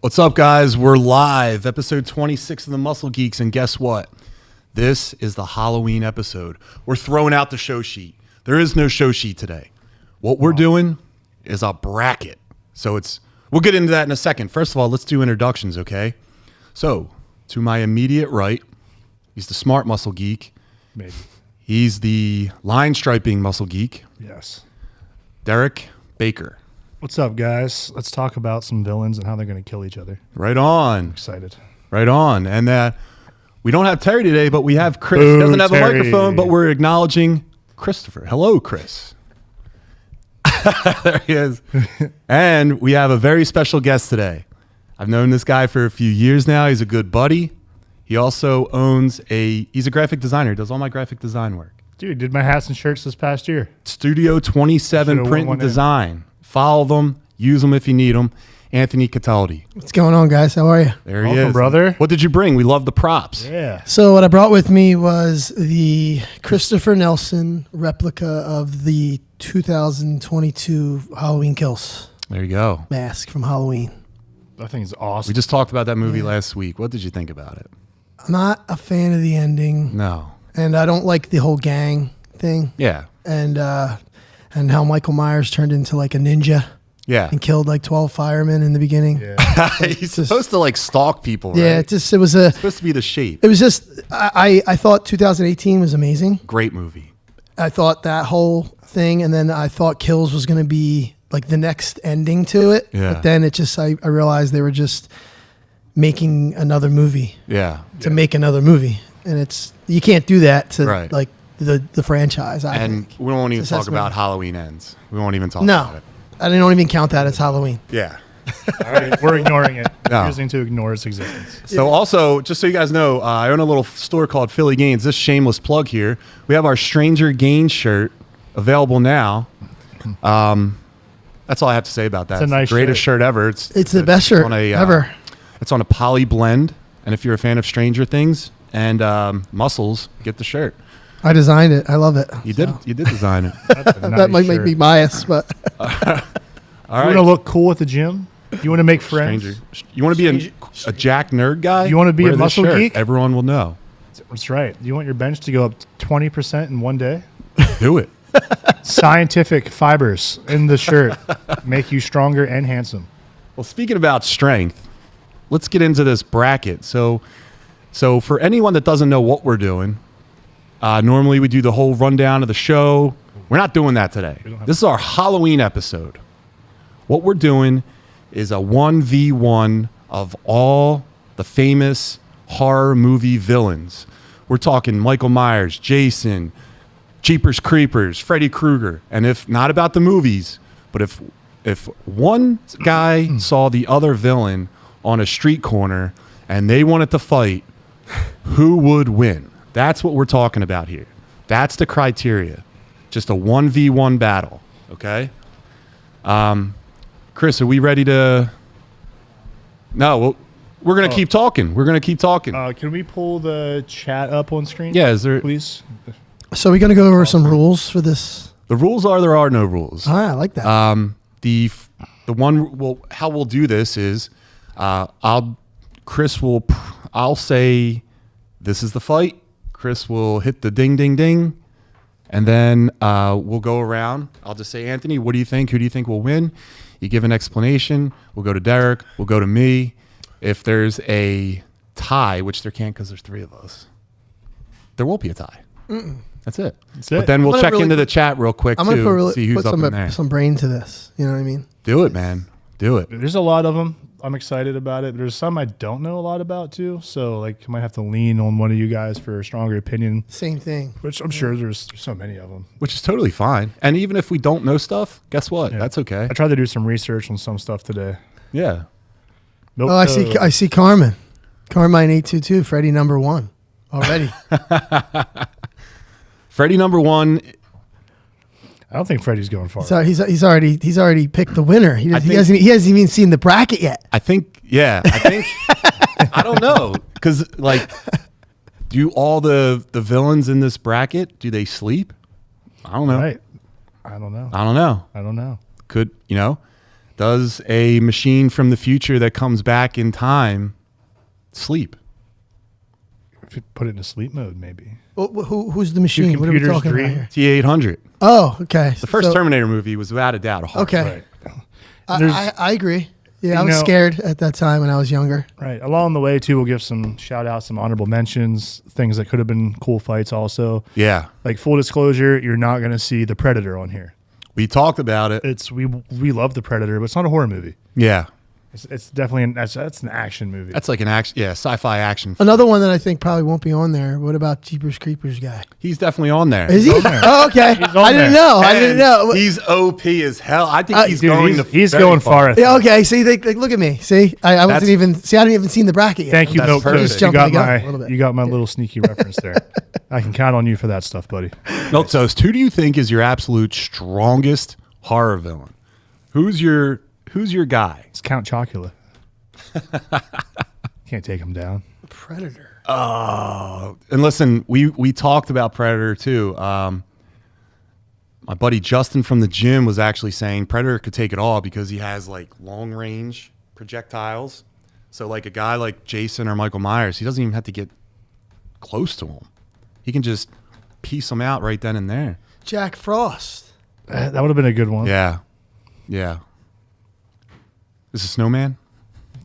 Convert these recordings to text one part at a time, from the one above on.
What's up, guys? We're live, episode 26 of the Muscle Geeks, and guess what? This is the Halloween episode. We're throwing out the show sheet. There is no show sheet today. What we're doing is a bracket. So we'll get into that in a second. First of all, let's do introductions, okay? So, to my immediate right, he's the smart muscle geek. Maybe. He's the line striping muscle geek. Yes. Derek Baker. What's up, guys? Let's talk about some villains and how they're going to kill each other. Right on. Excited. Right on. And we don't have Terry today, but we have Chris. Ooh, He doesn't have Terry. a microphone, but we're acknowledging Christopher. Hello, Chris. There he is. And we have a very special guest today. I've known this guy for a few years now. He's a good buddy. He also he's a graphic designer. He does all my graphic design work. Dude, did my hats and shirts this past year. Studio 27 Should've Print won and one Design. Follow them. Use them if you need them. Anthony Cataldi. What's going on, guys? How are you? There he Welcome, is. brother. What did you bring? We love the props. Yeah. So what I brought with me was the Christopher Nelson replica of the 2022 Halloween Kills There you go. mask from Halloween. That thing's awesome. We just talked about that movie last week. What did you think about it? I'm not a fan of the ending, No. and I don't like the whole gang thing, Yeah. and how Michael Myers turned into like a ninja Yeah. and killed like 12 firemen in the beginning. Yeah. He's supposed to like stalk people, right? Yeah, it was supposed to be the shape. I thought 2018 was amazing. Great movie. I thought that whole thing, and then I thought Kills was going to be like the next ending to it. Yeah. But then I realized they were just making another movie Yeah. to make another movie, and you can't do that to Right. like the franchise. And we won't even It's talk assessment. about Halloween Ends. We won't even talk No, about it. I don't even count that as Halloween. Yeah. All right, we're ignoring it. No. We're choosing to ignore its existence. So also, just so you guys know, I own a little store called Philly Gaines. This shameless plug here. We have our Stranger Gaines shirt available now. That's all I have to say about that. It's a nice the greatest shirt ever. It's the best shirt ever. It's on a poly blend. And if you're a fan of Stranger Things and muscles, get the shirt. I designed it. I love it. You did design it. That's a That nice might make shirt. me biased, but All You right. want to look cool at the gym? You want to make friends? Stranger. You want to be a jack nerd guy? You wanna be Wear a this muscle shirt. geek? Everyone will know. That's right. You want your bench to go up 20% in one day? Do it. Scientific fibers in the shirt make you stronger and handsome. Well, speaking about strength, let's get into this bracket. So for anyone that doesn't know what we're doing, normally we do the whole rundown of the show. We're not doing that today. This is our Halloween episode. What we're doing is a 1v1 of all the famous horror movie villains. We're talking Michael Myers, Jason, Jeepers Creepers, Freddy Krueger. And if not about the movies, but if one guy saw the other villain on a street corner and they wanted to fight, who would win? That's what we're talking about here. That's the criteria. Just a 1v1 battle, okay? Chris, are we ready to... No, well, we're going to keep talking. We're going to keep talking. Can we pull the chat up on screen? Yeah, is there... Please. so we're gonna go over some rules for this. The rules are there are no rules. All right, I like that. How we'll do this is I'll say this is the fight. Chris will hit the ding ding ding, and then we'll go around. I'll just say, Anthony, what do you think? Who do you think will win? You give an explanation. We'll go to Derek. We'll go to me. If there's a tie, which there can't because there's three of us, there won't be a tie. That's it. That's it. But then I'm we'll gonna check really into the chat real quick I'm too. gonna See who's put up in there. some brain to this. You know what I mean? Do it, man. Do it. There's a lot of them. I'm excited about it. There's some I don't know a lot about too. So like I might have to lean on one of you guys for a stronger opinion, Same thing. which I'm sure there's so many of them. Which is totally fine. And even if we don't know stuff, guess what? Yeah. That's okay. I tried to do some research on some stuff today. Yeah. Nope. Oh, I see Carmine. Carmine 822, Freddy number 1 already. Freddy number 1. I don't think Freddy's going far. So he's already picked the winner. He I think- hasn't even seen the bracket yet. I think, I don't know. Because, like, do all the villains in this bracket, do they sleep? I don't know. Right. I don't know. I don't know. I don't know. Could, you know? Does a machine from the future that comes back in time sleep? If you put it into sleep mode, maybe. Well, who's the machine? What are we computers talking dream? about here? T-800. Oh, okay. The first Terminator movie was without a doubt a horror. Okay. Right. I agree. Yeah, I You was know- scared at that time when I was younger. Right. Along the way, too, we'll give some shout outs, some honorable mentions, things that could have been cool fights also. Yeah. Like, full disclosure, you're not going to see the Predator on here. We talked about it. We love the Predator, but it's not a horror movie. Yeah. It's definitely that's an action movie. That's like an action, sci-fi action. Another one that I think probably won't be on there. What about Jeepers Creepers guy? He's definitely on there. Is he? on there. Oh, okay. on I didn't there. know. I didn't know. He's OP as hell. I think he's Dude, going. he's very going far. Yeah, okay. See, look at me. See, I wasn't even. See, I didn't even seen the bracket yet. Thank you, That's Milk perfect. Toast. Just You jumping got the gun a little bit. you got my little sneaky reference there. I can count on you for that stuff, buddy. Milk Toast, who do you think is your absolute strongest horror villain? Who's your guy? It's Count Chocula. Can't take him down. Predator. Oh, and listen, we talked about Predator too. My buddy Justin from the gym was actually saying Predator could take it all because he has like long range projectiles. So like a guy like Jason or Michael Myers, he doesn't even have to get close to him. He can just piece them out right then and there. Jack Frost. That would have been a good one. Yeah. Yeah. Is a snowman?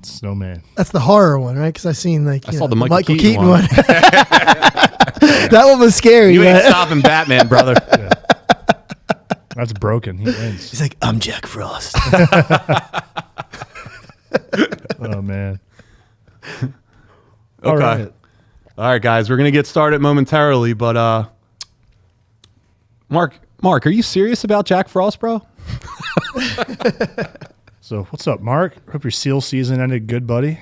Snowman. That's the horror one, right? Because I seen like I saw the Michael Keaton Keaton one. That one was scary. You ain't but- stopping Batman, brother. That's broken. He wins. He's like, I'm Jack Frost. Oh man. Okay. All right. All right, guys, we're gonna get started momentarily, but Mark, are you serious about Jack Frost, bro? So what's up, Mark? Hope your seal season ended good, buddy.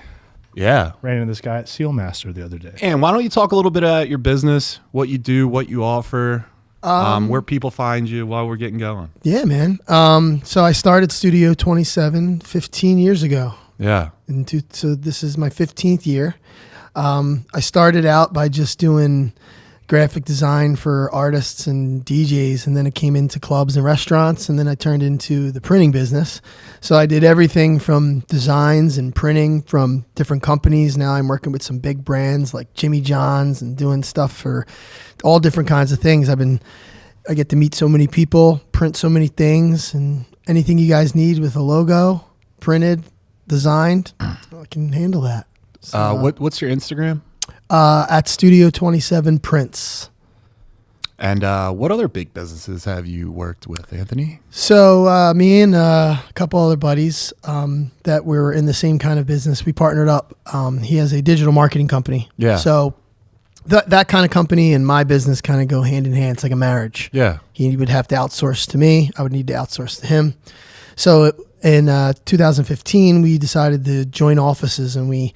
Yeah. Ran into this guy at Seal Master the other day. And why don't you talk a little bit about your business, what you do, what you offer, where people find you while we're getting going? Yeah, man. So I started Studio 27 15 years ago. Yeah. So this is my 15th year. I started out by just doing graphic design for artists and DJs, and then it came into clubs and restaurants, and then I turned into the printing business. So I did everything from designs and printing from different companies. Now I'm working with some big brands like Jimmy John's and doing stuff for all different kinds of things. I get to meet so many people, print so many things, and anything you guys need with a logo, printed, designed, I can handle that. So, What's your Instagram? at Studio 27 Prints. And what other big businesses have you worked with, Anthony? So me and a couple other buddies that were in the same kind of business, we partnered up. He has a digital marketing company. Yeah. So that kind of company and my business kind of go hand in hand. It's like a marriage. Yeah. He would have to outsource to me. I would need to outsource to him. So in 2015, we decided to join offices, and we're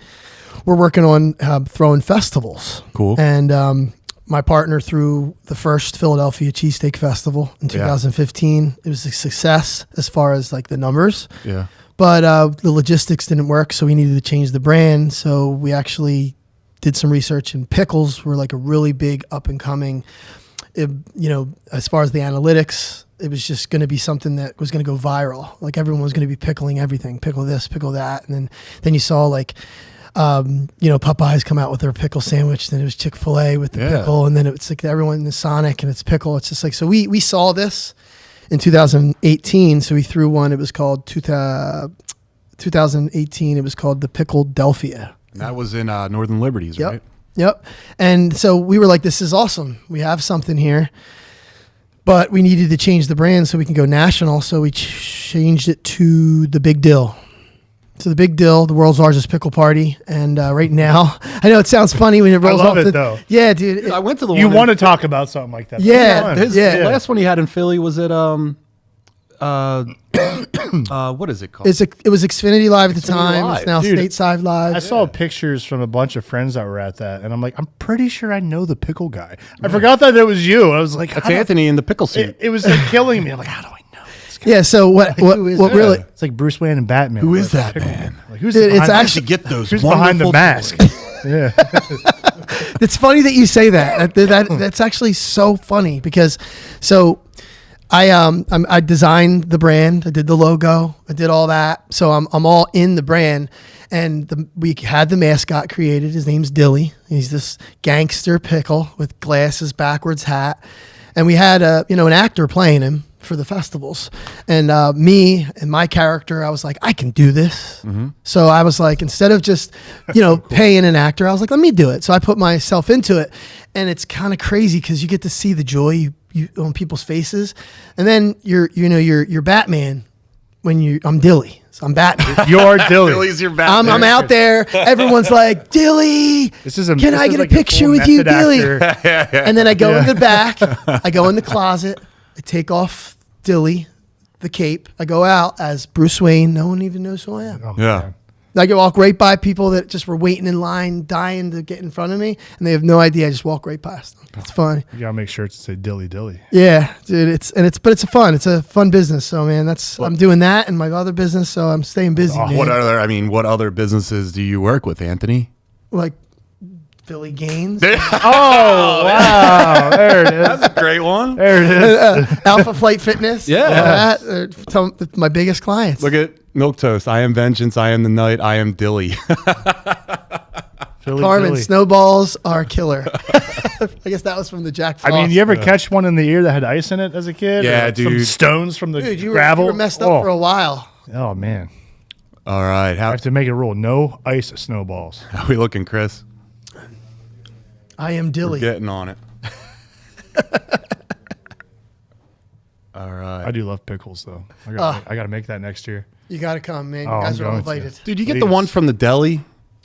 working on throwing festivals. Cool. And my partner threw the first Philadelphia Cheesesteak Festival in 2015. It was a success as far as like the numbers. Yeah. But the logistics didn't work, so we needed to change the brand. So we actually did some research, and pickles were like a really big up and coming. As far as the analytics, it was just going to be something that was going to go viral. Like everyone was going to be pickling everything, pickle this, pickle that, and then you saw like. Popeyes come out with their pickle sandwich, then it was Chick-fil-A with the pickle, and then it's like everyone in the Sonic and it's pickle. It's just like, so we saw this in 2018, so we threw one. It was called 2018. It was called the Pickle-delphia. And that was in Northern Liberties, right? Yep. And so we were like, this is awesome. We have something here. But we needed to change the brand so we can go national. So we changed it to the Big Dill. So the Big Dill, the world's largest pickle party, and right now, I know it sounds funny when it rolls off. Though. Yeah, dude. I went to the You one. want to talk about something like that? Yeah. The last one he had in Philly was at what is it called? It was Xfinity Live at the time. Live. It's now Dude, Stateside Live. I saw pictures from a bunch of friends that were at that, and I'm like, I'm pretty sure I know the pickle guy. I forgot that it was you. I was like, That's Anthony in the pickle suit. It was like killing me. I'm like, how do I know this guy? Yeah. So what really? It's like Bruce Wayne and Batman. Who is Like, that man? Like, who's Dude, it's behind- actually- Get those. who's behind the wonderful mask? toys. Yeah. It's funny that you say that. That's actually so funny because I designed the brand. I did the logo. I did all that. So I'm all in the brand. And we had the mascot created. His name's Dilly. He's this gangster pickle with glasses, backwards hat. And we had an actor playing him for the festivals. And me and my character, I was like, I can do this. Mm-hmm. So I was like, instead of just, paying an actor, I was like, let me do it. So I put myself into it. And it's kind of crazy because you get to see the joy you on people's faces. And then you're Batman when I'm Dilly. So I'm Batman. You're Dilly. Dilly's your Batman. I'm out there. Everyone's like, Dilly, can I get a picture with you, Dilly? And then I go in the back. I go in the closet. I take off Dilly, the cape. I go out as Bruce Wayne. No one even knows who I am. Oh, yeah. Man. I can walk right by people that just were waiting in line, dying to get in front of me, and they have no idea. I just walk right past them. It's fun. You gotta make sure to say Dilly Dilly. Yeah, dude. It's a fun business. So man, I'm doing that and my other business. So I'm staying busy. Man. What other businesses do you work with, Anthony? Like Philly Gaines. Oh wow, there it is. That's a great one. There it is. Alpha Flight Fitness. Yeah. My biggest clients. Look at Milk Toast. I am vengeance. I am the night. I am Dilly. Carmen, Dilly. snowballs are killer. I guess that was from the Jack Frost. I mean, you ever catch one in the ear that had ice in it as a kid? Yeah, or dude. Some stones from the you gravel. were messed up for a while. Oh man. All right. I have to make a rule: no ice snowballs. How are we looking, Chris? I am Dilly. We're getting on it. All right. I do love pickles, though. I gotta make that next year. You got to come, man. You Oh, guys I'm are all going to. invited. Dude, you get the one from the deli,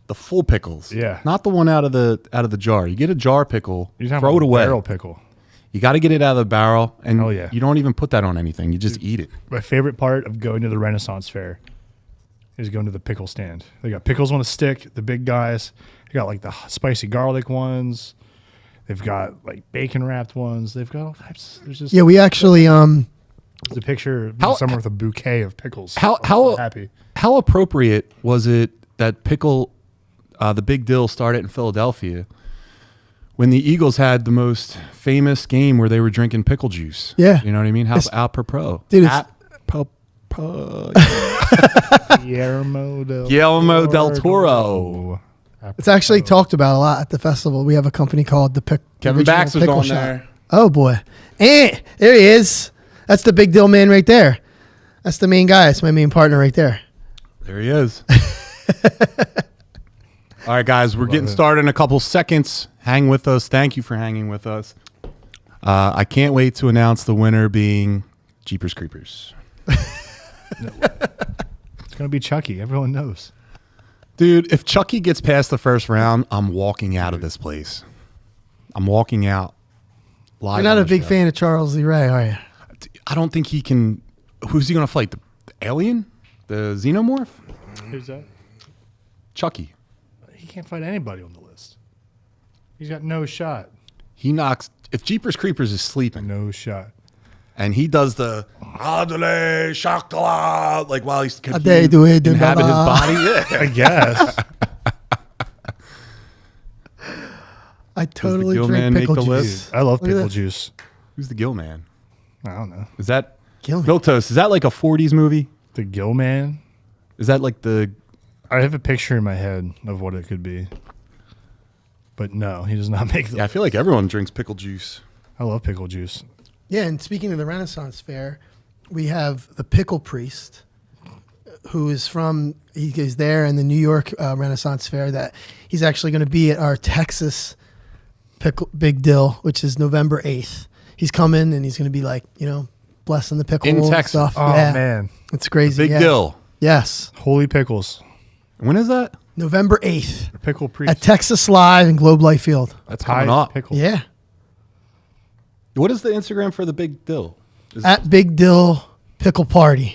the full pickles. Yeah. Not the one out of the jar. You get a jar pickle, You're talking throw about it away. Barrel pickle. You got to get it out of the barrel, and Oh, yeah. you don't even put that on anything. You just eat it. My favorite part of going to the Renaissance Fair is going to the pickle stand. They got pickles on a stick, the big guys. They got like the spicy garlic ones. They've got like bacon wrapped ones. They've got all types. There's just Yeah, we actually there's a picture of someone with a bouquet of pickles. I'm so happy. How appropriate was it that pickle, the big deal started in Philadelphia when the Eagles had the most famous game where they were drinking pickle juice? Yeah. You know what I mean? How apropos. Dude, Guillermo del Toro. it's actually talked about a lot at the festival. We have a company called the Kevin Original Baxter's Pickle on Shop. there. Oh boy, there he is. That's the big deal man right there. That's the main guy. That's my main partner right there. There he is. All right, guys, we're getting started in a couple seconds. Hang with us. Thank you for hanging with us. I can't wait to announce the winner being Jeepers Creepers. It's gonna be Chucky. Everyone knows. Dude, if Chucky gets past the first round, I'm walking out of this place. I'm walking out. Live You're not on a the big show. fan of Charles Lee Ray, are you? I don't think he can. Who's he going to fight? The alien? The xenomorph? Who's that? Chucky. He can't fight anybody on the list. He's got no shot. He knocks. If Jeepers Creepers is sleeping No shot. and he does the Adele Shakala, like while he's Adele do it, inhabit his da-da. body. Yeah. I guess. I totally Gill drink Man make pickle the juice. list? I love Look at pickle that. juice. Who's the Gill Man? I don't know. Is that Gill Man. Milk Toast? Is that like a 40s movie? The Gill Man. Is that like the I have a picture in my head of what it could be. But no, he does not make the Yeah, I feel like everyone drinks pickle juice. I love pickle juice. Yeah, and speaking of the Renaissance Fair, we have the Pickle Priest, who is he is there in the New York Renaissance Fair. That he's actually going to be at our Texas Big Deal, which is November 8th. He's coming and he's going to be like, blessing the pickle In and Texas. stuff. Oh Yeah, man. it's crazy. Big yeah. deal. Yes, Holy pickles. When is that? November 8th The pickle priest. at Texas Live in Globe Life Field. That's Pie coming up. pickle. Yeah, What is the Instagram for the Big Dill? Is at Big Dill Pickle Party.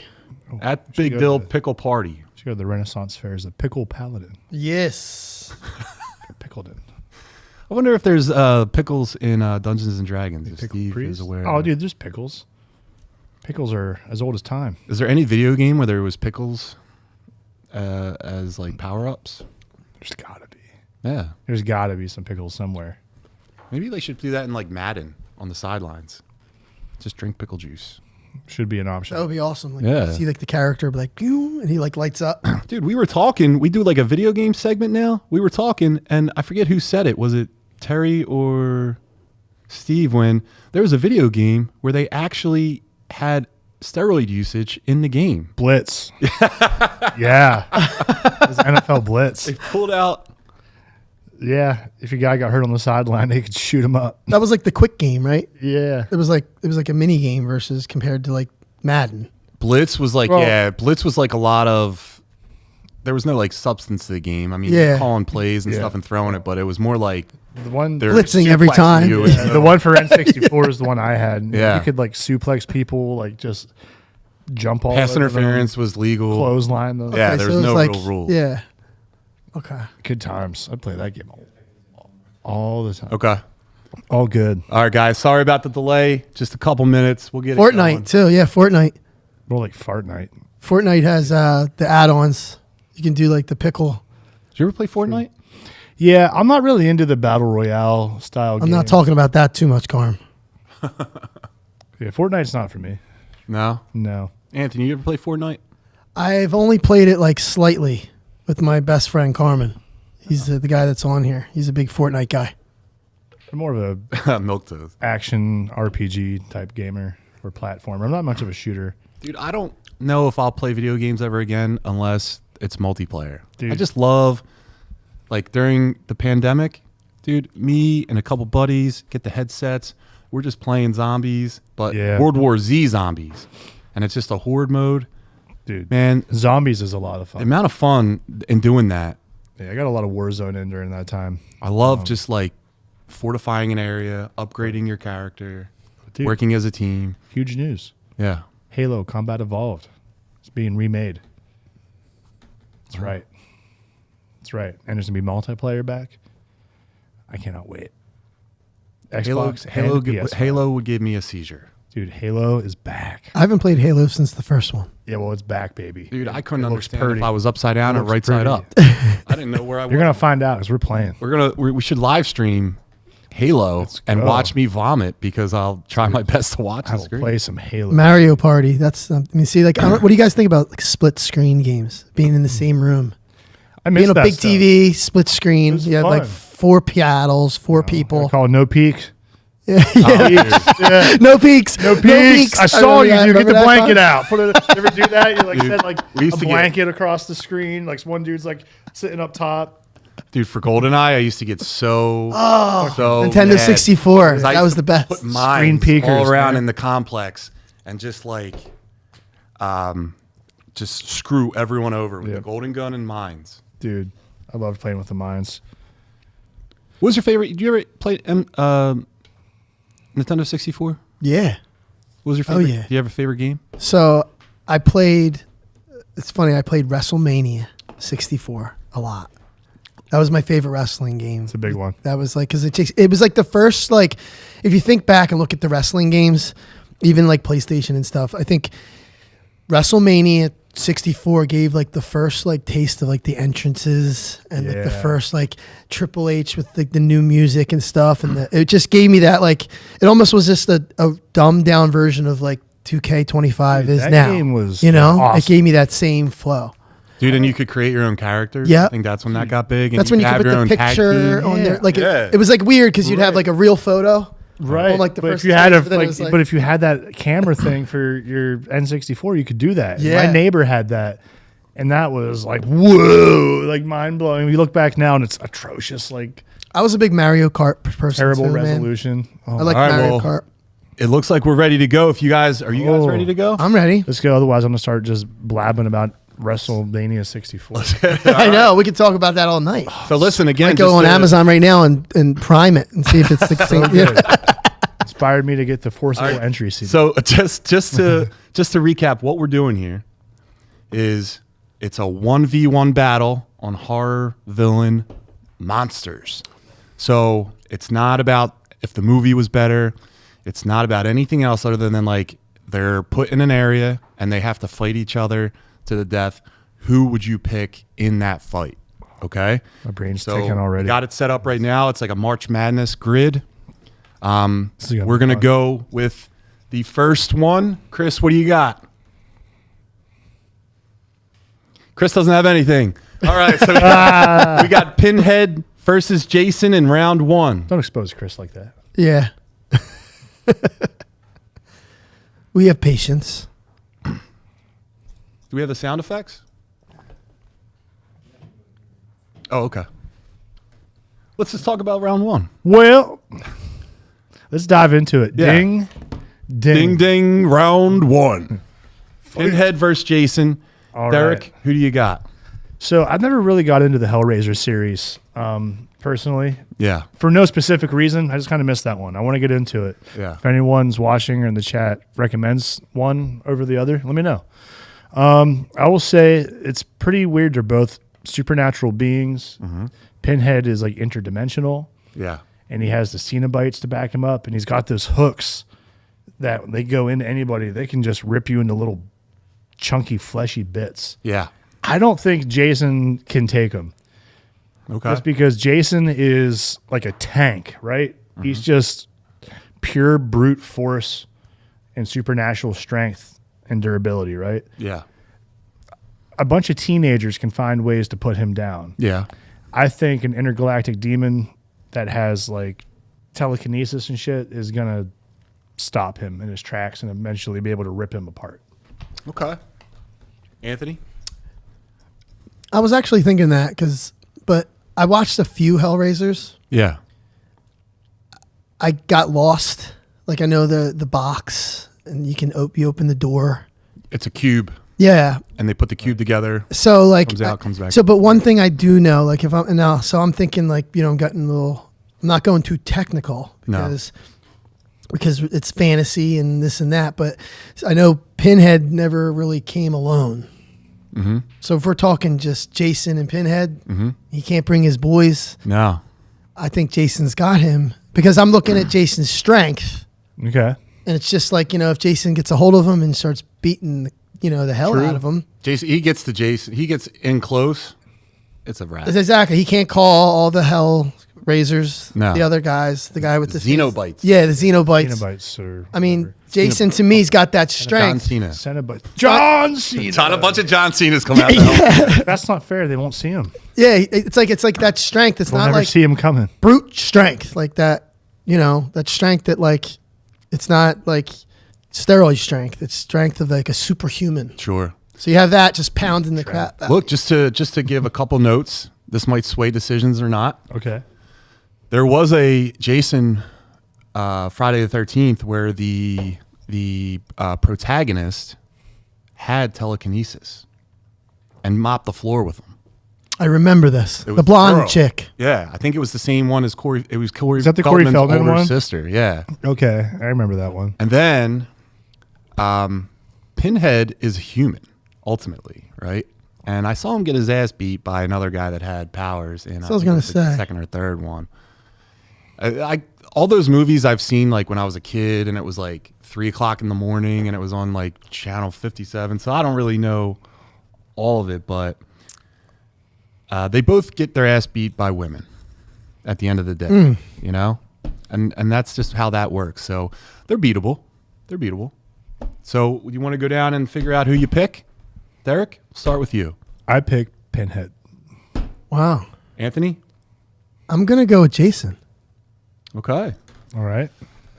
at Big go Dill to- Pickle Party. Should go to the Renaissance Fair as the pickle paladin. Yes. Pickled. I wonder if there's pickles in Dungeons and Dragons. If Pickle Steve priest. is aware. Oh, dude, there's pickles. Pickles are as old as time. Is there any video game where there was pickles as like power ups? There's gotta be. Yeah, There's gotta be some pickles somewhere. maybe they should do that in like Madden on the sidelines. just drink pickle juice. Should be an option. That would be awesome. Like, Yeah. see like the character be like, pew, and he like lights up. Dude, we were talking. We do like a video game segment now. We were talking, and I forget who said it. Was it Terry or Steve? When there was a video game where they actually had steroid usage in the game. Blitz. Yeah. It was NFL Blitz. They pulled out. Yeah. If your guy got hurt on the sideline, they could shoot him up. That was like the quick game, right? Yeah. It was like a mini game versus compared to like Madden. Blitz was like, Well- Blitz was like a lot of. There was no like substance to the game. I mean, Yeah. calling plays and Yeah. stuff and throwing it, but it was more like The one they're Blitzing every suplexing time. you Yeah, and- the one for N64 is the one I had. Yeah. You could like suplex people, like just jump all Pass over them, interference was legal. clothesline them. Yeah, Okay, there so was it no like, real rule. Yeah. Okay. Good times. I'd play that game all the time. Okay. All good. All right, guys. Sorry about the delay. Just a couple minutes. We'll get it going. Fortnite too. Yeah, Fortnite. More like fart night. Fortnite has the add-ons. You can do like the pickle. Did you ever play Fortnite? Yeah, I'm not really into the battle royale style. I'm not talking about that too much, Carm. Yeah, Fortnite's not for me. No. No. Anthony, you ever play Fortnite? I've only played it like slightly with my best friend Carmen. He's the guy that's on here. He's a big Fortnite guy. I'm more of a Milk toast. action RPG type gamer or platformer. I'm not much of a shooter. Dude, I don't know if I'll play video games ever again unless it's multiplayer. Dude. I just love, like during the pandemic, dude, me and a couple buddies get the headsets. We're just playing zombies, but Yeah. World War Z zombies. And it's just a horde mode. Dude, Man, zombies is a lot of the fun. amount of fun in doing that. Yeah, I got a lot of Warzone in during that time. I love just like fortifying an area, upgrading your character, Dude, working as a team. huge news. Yeah. Halo Combat Evolved. It's being remade. That's right. That's right. And there's going to be multiplayer back. I cannot wait. Xbox Halo, and PS5. Halo would give me a seizure. Dude, Halo is back. I haven't played Halo since the first one. Yeah, well, it's back, baby. Dude, I couldn't It looks understand pretty. if I was upside down It or looks right side pretty. up. I didn't know where I was. You're going to find out because we're playing. We should live stream Halo Let's and go. watch me vomit because I'll try my best to watch I the will screen. play some Halo. Mario Party. That's I mean, see, like, what do you guys think about like split screen games? Being in the same room, I miss being a that big stuff. TV, split screen. It's You have like fun. 4 paddles, 4 I people. call it No Peak. Yeah. Yeah. No peaks. No peaks. I saw you. Remember You get that the blanket fun? out. Put it. You ever do that? You like Dude, set like we used a to get- blanket across the screen. Like one dude's like sitting up top. Dude, for GoldenEye, I used to get so Nintendo mad 64. 'cause I That used was to the best. Put mines peekers, all around man. in the complex and just like, just screw everyone over with Yeah. the golden gun and mines. Dude, I love playing with the mines. What was your favorite? Did you ever play Nintendo 64? Yeah. What was your Oh, favorite? yeah. Do you have a favorite game? So I played. It's funny. I played WrestleMania 64 a lot. That was my favorite wrestling game. It's a big one. That was like because it was like the first like if you think back and look at the wrestling games, even like PlayStation and stuff. I think WrestleMania 64 gave like the first like taste of like the entrances and like the Yeah. first like Triple H with like the new music and stuff, and it just gave me that like it almost was just a dumbed down version of like 2K25 Dude, is that now. game was you know, awesome. it gave me that same flow. Dude, and you could create your own character. Yeah. I think that's when that got big. And That's when you could could have put your the own tag picture team. on there. Yeah. Like Yeah. it was like weird because you'd have Right. like a real photo. Right. On, like, the but first if you had a stage, but then it was, like- but if you had that camera thing for your N64, you could do that. Yeah. My neighbor had that. And that was like, whoa, like mind blowing. You look back now and it's atrocious, like I was a big Mario Kart person. terrible too, man. resolution. Oh, I like All right, Mario well, Kart. It looks like we're ready to go. If you guys are you guys Oh. ready to go? I'm ready. let's go. Otherwise, I'm gonna start just blabbing about WrestleMania 64. I know. We could talk about that all night. So listen again. I go just on to- Amazon right now and prime it and see if it's the same. Good. Inspired me to get the forcible All right. entry CD. So just to recap, what we're doing here is it's a 1v1 battle on horror villain monsters. So it's not about if the movie was better. It's not about anything else other than like they're put in an area and they have to fight each other to the death. Who would you pick in that fight? Okay. My brain's So ticking already. got it set up right now. It's like a March Madness grid. This is gonna We're be gonna fun. go with the first one. Chris, what do you got? Chris doesn't have anything. All right, so we got Pinhead versus Jason in round 1. Don't expose Chris like that. Yeah. We have patience. Do we have the sound effects? Oh, okay. Let's just talk about round 1. Well, let's dive into it. Yeah. Ding, Ding, ding, round 1. Pinhead versus Jason. All Derek, right. who do you got? So I've never really got into the Hellraiser series personally. Yeah. For no specific reason. I just kind of missed that one. I want to get into it. Yeah. If anyone's watching or in the chat recommends one over the other, let me know. I will say it's pretty weird. They're both supernatural beings. Mm-hmm. Pinhead is like interdimensional, Yeah. and he has the Cenobites to back him up, and he's got those hooks that when they go into anybody, they can just rip you into little chunky, fleshy bits. Yeah. I don't think Jason can take him. Okay. Just because Jason is like a tank, right? Mm-hmm. He's just pure brute force and supernatural strength and durability, right? Yeah. A bunch of teenagers can find ways to put him down. Yeah. I think an intergalactic demon that has like telekinesis and shit is going to stop him in his tracks and eventually be able to rip him apart. Okay. Anthony? I was actually thinking that but I watched a few Hellraisers. Yeah. I got lost. Like I know the box, and you open the door. It's a cube, Yeah. and they put the cube together. So like Comes out, comes back. So, but one thing I do know, like if I'm now, so I'm thinking like I'm getting I'm not going too technical because it's fantasy and this and that. But I know Pinhead never really came alone. Mm-hmm. So if we're talking just Jason and Pinhead, he can't bring his boys. No. I think Jason's got him because I'm looking at Jason's strength, Okay. and it's just like if Jason gets a hold of him and starts beating the hell True. out of him. Jason, he gets in close. It's a wrap. Exactly. He can't call all the hell raisers. No. The other guys, the guy with the Xenobites. Yeah, the Xenobites. Cenobites or I mean, whatever. Jason to me, he's got that John strength. Cena. Cenobite. John Cena. A bunch of John Cena's come out there. That's not fair. They won't see him. Yeah, it's like that strength. It's They'll not never like see him coming. brute strength, like that. That strength that like it's not like steroid strength. It's strength of like a superhuman. Sure. So you have that just pounding the crap out. Look, just to give a couple notes, this might sway decisions or not. Okay. There was a Jason Friday the 13th where the protagonist had telekinesis and mopped the floor with him. I remember this. was The blonde thorough. chick. Yeah, I think it was the same one as Corey. It was Corey. Is that the Corey Feldman's Feldman older one? sister. Yeah, Okay. I remember that one. and then Pinhead is human ultimately, right? And I saw him get his ass beat by another guy that had powers in So I was think it gonna the say. second or third one. I all those movies I've seen like when I was a kid, and it was like 3 o'clock in the morning, and it was on like channel 57. So I don't really know all of it, but they both get their ass beat by women at the end of the day, and that's just how that works. So they're beatable. They're beatable. So you want to go down and figure out who you pick? Derek, we'll start with you. I picked Pinhead. Wow. Anthony? I'm gonna go with Jason. Okay. All right.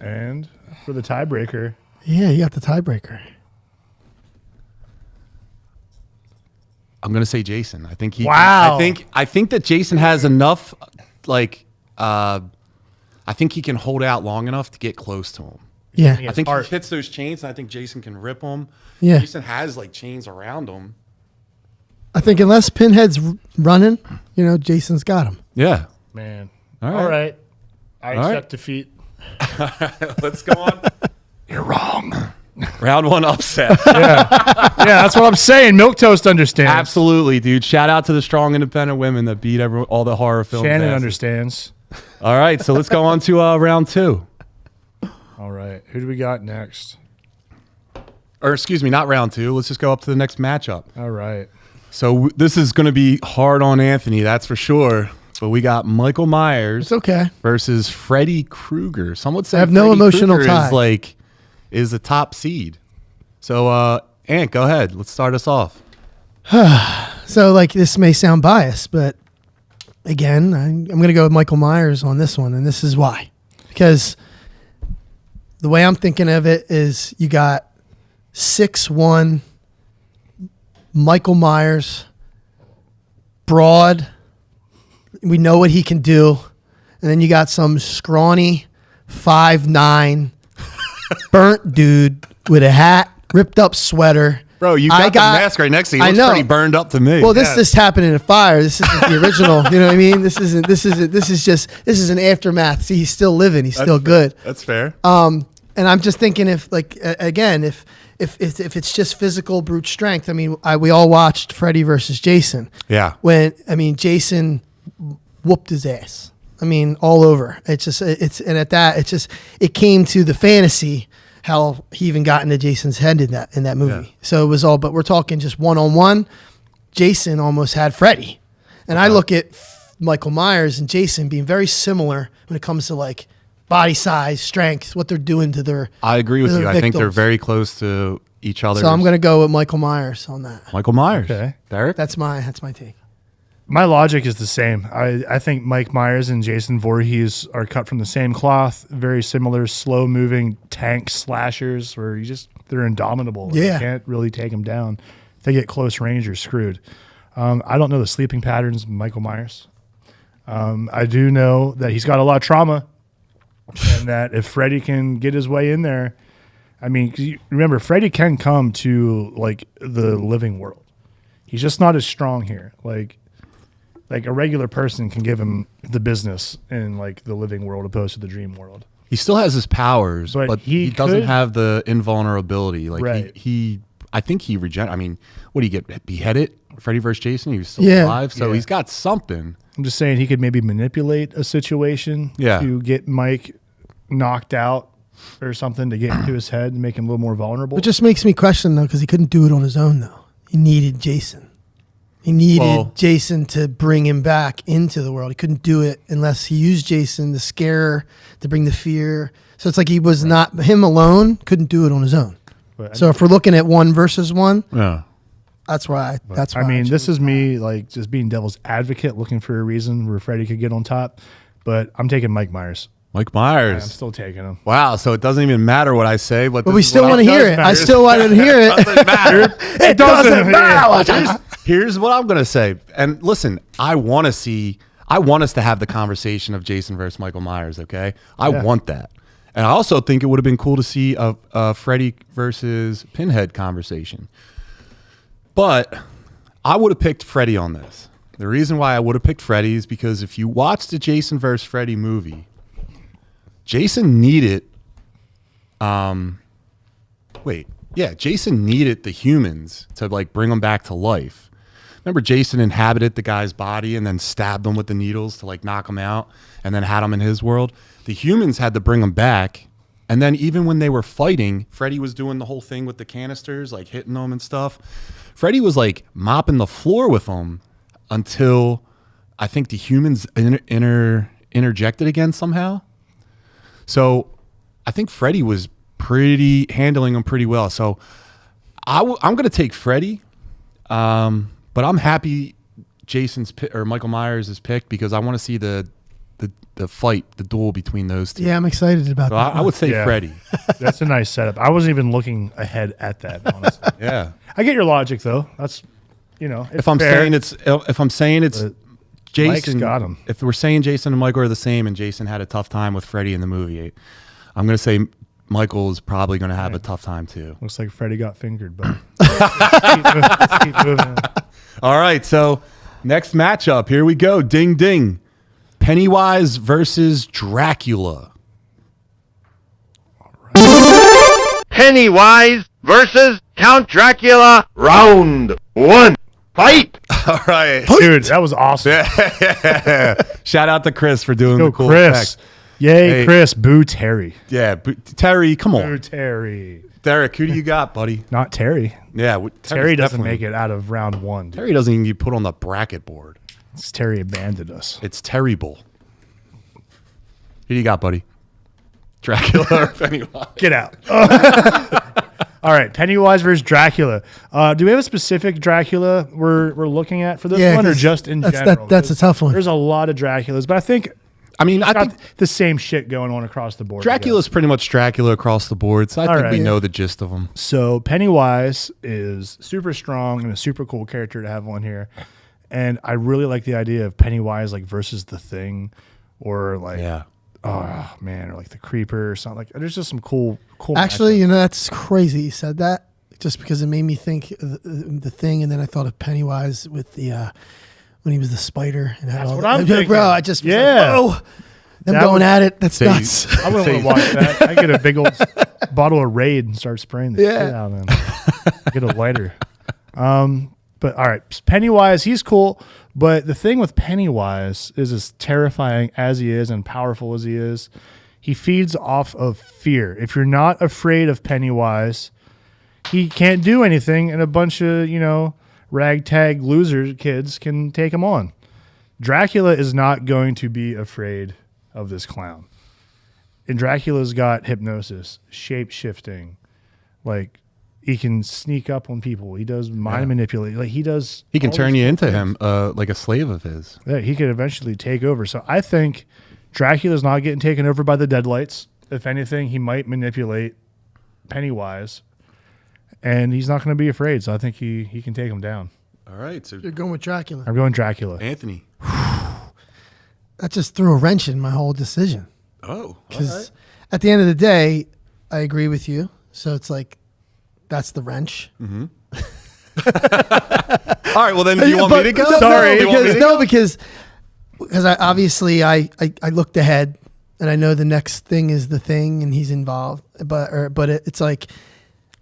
And for the tiebreaker, Yeah, you got the tiebreaker. I'm gonna say Jason. I think he. Wow. I think that Jason has enough. Like, I think he can hold out long enough to get close to him. Yeah. Yeah. I think Art. he hits those chains, and I think Jason can rip them. Yeah. Jason has like chains around him. I think unless Pinhead's running, Jason's got him. Yeah. man. All right. All right. I All accept right. defeat. Let's go on. You're wrong. Round 1 upset. Yeah, that's what I'm saying. Milk Toast understands. Absolutely, dude. Shout out to the strong, independent women that beat all the horror films. Shannon asses. understands. All right, so let's go on to round 2. All right. Who do we got next? Or excuse me, not round 2. Let's just go up to the next matchup. All right. So this is going to be hard on Anthony, that's for sure. But we got Michael Myers It's okay. versus Freddy Krueger. Some would say I have no Freddy emotional Krueger tie. is a top seed. So, Ant, go ahead. Let's start us off. So, like, this may sound biased, but again, I'm going to go with Michael Myers on this one, and this is why. Because the way I'm thinking of it is you got 6'1", Michael Myers, broad. We know what he can do. And then you got some scrawny 5'9", burnt dude with a hat, ripped up sweater. Bro, you got the mask right next to you. It looks pretty burned up to me. Well, this just happened in a fire. This isn't the original. You know what I mean? This is an aftermath. See, he's still living. He's still good. That's fair. And I'm just thinking if it's just physical brute strength. I mean, we all watched Freddy versus Jason. Yeah. Jason whooped his ass. I mean, all over. It came to the fantasy how he even got into Jason's head in that movie. Yeah. So it was all, but we're talking just one-on-one. Jason almost had Freddy. And I look at Michael Myers and Jason being very similar when it comes to like body size, strength, what they're doing to their I agree with you. victims. I think they're very close to each other. So I'm going to go with Michael Myers on that. Michael Myers. Okay. Derek? That's my take. My logic is the same. I think Mike Myers and Jason Voorhees are cut from the same cloth. Very similar, slow-moving tank slashers where they're indomitable. Yeah. You can't really take them down. If they get close range, you're screwed. I don't know the sleeping patterns of Michael Myers. I do know that he's got a lot of trauma and that if Freddy can get his way in there, I mean, 'cause remember, Freddy can come to like the living world. He's just not as strong here. Like a regular person can give him the business in like the living world opposed to the dream world. He still has his powers, but he doesn't have the invulnerability. Like Right. I think he I mean, what do you get beheaded? Freddy vs. Jason, he was still alive, so he's got something. I'm just saying he could maybe manipulate a situation to get Mike knocked out or something to get into his head and make him a little more vulnerable. It just makes me question though, because he couldn't do it on his own though. He needed Jason. He needed Jason to bring him back into the world. He couldn't do it unless he used Jason to scare, to bring the fear. So it's like he was not, him alone couldn't do it on his own. So if we're looking at 1 versus 1, that's why. I mean, this is me like just being devil's advocate, looking for a reason where Freddy could get on top. But I'm taking Mike Myers. Mike Myers. I'm still taking him. Wow, so it doesn't even matter what I say, but we still want to hear it. I still want to hear it. It doesn't matter. It doesn't matter. Here's what I'm gonna say. And listen, I want us to have the conversation of Jason versus Michael Myers. Okay, I want that, and I also think it would have been cool to see a Freddy versus Pinhead conversation. But I would have picked Freddy on this. The reason why I would have picked Freddy is because if you watch the Jason versus Freddy movie, Jason needed, Jason needed the humans to like bring them back to life. Remember, Jason inhabited the guy's body and then stabbed him with the needles to like knock him out, and then had him in his world. The humans had to bring him back, and then even when they were fighting, Freddy was doing the whole thing with the canisters, like hitting them and stuff. Freddy was like mopping the floor with them until I think the humans interjected again somehow. So I think Freddy was handling him pretty well. So I'm going to take Freddy, but I'm happy Michael Myers is picked because I want to see the fight, the duel between those two. Yeah, I'm excited about that. I would say Freddy. That's a nice setup. I wasn't even looking ahead at that, honestly. Yeah. I get your logic though. That's, if I'm saying it's Jason, Mike's got him. If we're saying Jason and Michael are the same and Jason had a tough time with Freddy in the movie, I'm going to say Michael is probably going to have a tough time too. Looks like Freddy got fingered, but let's keep moving. All right, so next matchup, here we go. Ding, ding. Pennywise versus Dracula. All right. Pennywise versus Count Dracula, round 1. Fight! All right. Dude, that was awesome. Yeah. Shout out to Chris for doing the cool Chris. effect. Yay, hey. Chris. Boo Terry. Yeah, Terry, come on. Boo Terry. Derek, who do you got, buddy? Not Terry. Yeah. Terry doesn't make it out of round 1. Dude. Terry doesn't even get put on the bracket board. It's Terry abandoned us. It's terrible. Who do you got, buddy? Dracula or Pennywise. Get out. All right, Pennywise versus Dracula. Do we have a specific Dracula we're looking at for this one, or 'cause just in that's, general? That's a tough one. There's a lot of Draculas, but I think I mean, I got think the same shit going on across the board. Dracula's pretty much Dracula across the board, so I think we know the gist of them. So Pennywise is super strong and a super cool character to have on here, and I really like the idea of Pennywise like versus the Thing, or like oh man, or like the Creeper or something. Like there's just some cool. Actually, matchups. you know, that's crazy you said that, just because it made me think of the Thing, and then I thought of Pennywise with the when he was the spider. And That's what I'm thinking. Bro, I just was like, whoa, them going at it. That's nuts. I wouldn't want to watch that. I get a big old bottle of Raid and start spraying the shit out of them. Get a lighter. But all right, Pennywise, he's cool. But the thing with Pennywise is, as terrifying as he is and powerful as he is, he feeds off of fear. If you're not afraid of Pennywise, he can't do anything, and a bunch of, ragtag loser kids can take him on. Dracula is not going to be afraid of this clown. And Dracula's got hypnosis, shape-shifting. Like, he can sneak up on people. He does mind manipulate. Like, he can turn you into him like a slave of his. Yeah, he could eventually take over. So I think Dracula's not getting taken over by the deadlights. If anything, he might manipulate Pennywise. And he's not going to be afraid, so I think he can take him down. All right. So You're going with Dracula. I'm going Dracula. Anthony. That just threw a wrench in my whole decision. Oh. Because at the end of the day, I agree with you. So it's like, that's the wrench. Mm-hmm. All right. Well, then, do you want me to go? Sorry. Because I obviously I looked ahead and I know the next thing is the Thing and he's involved. But it's like,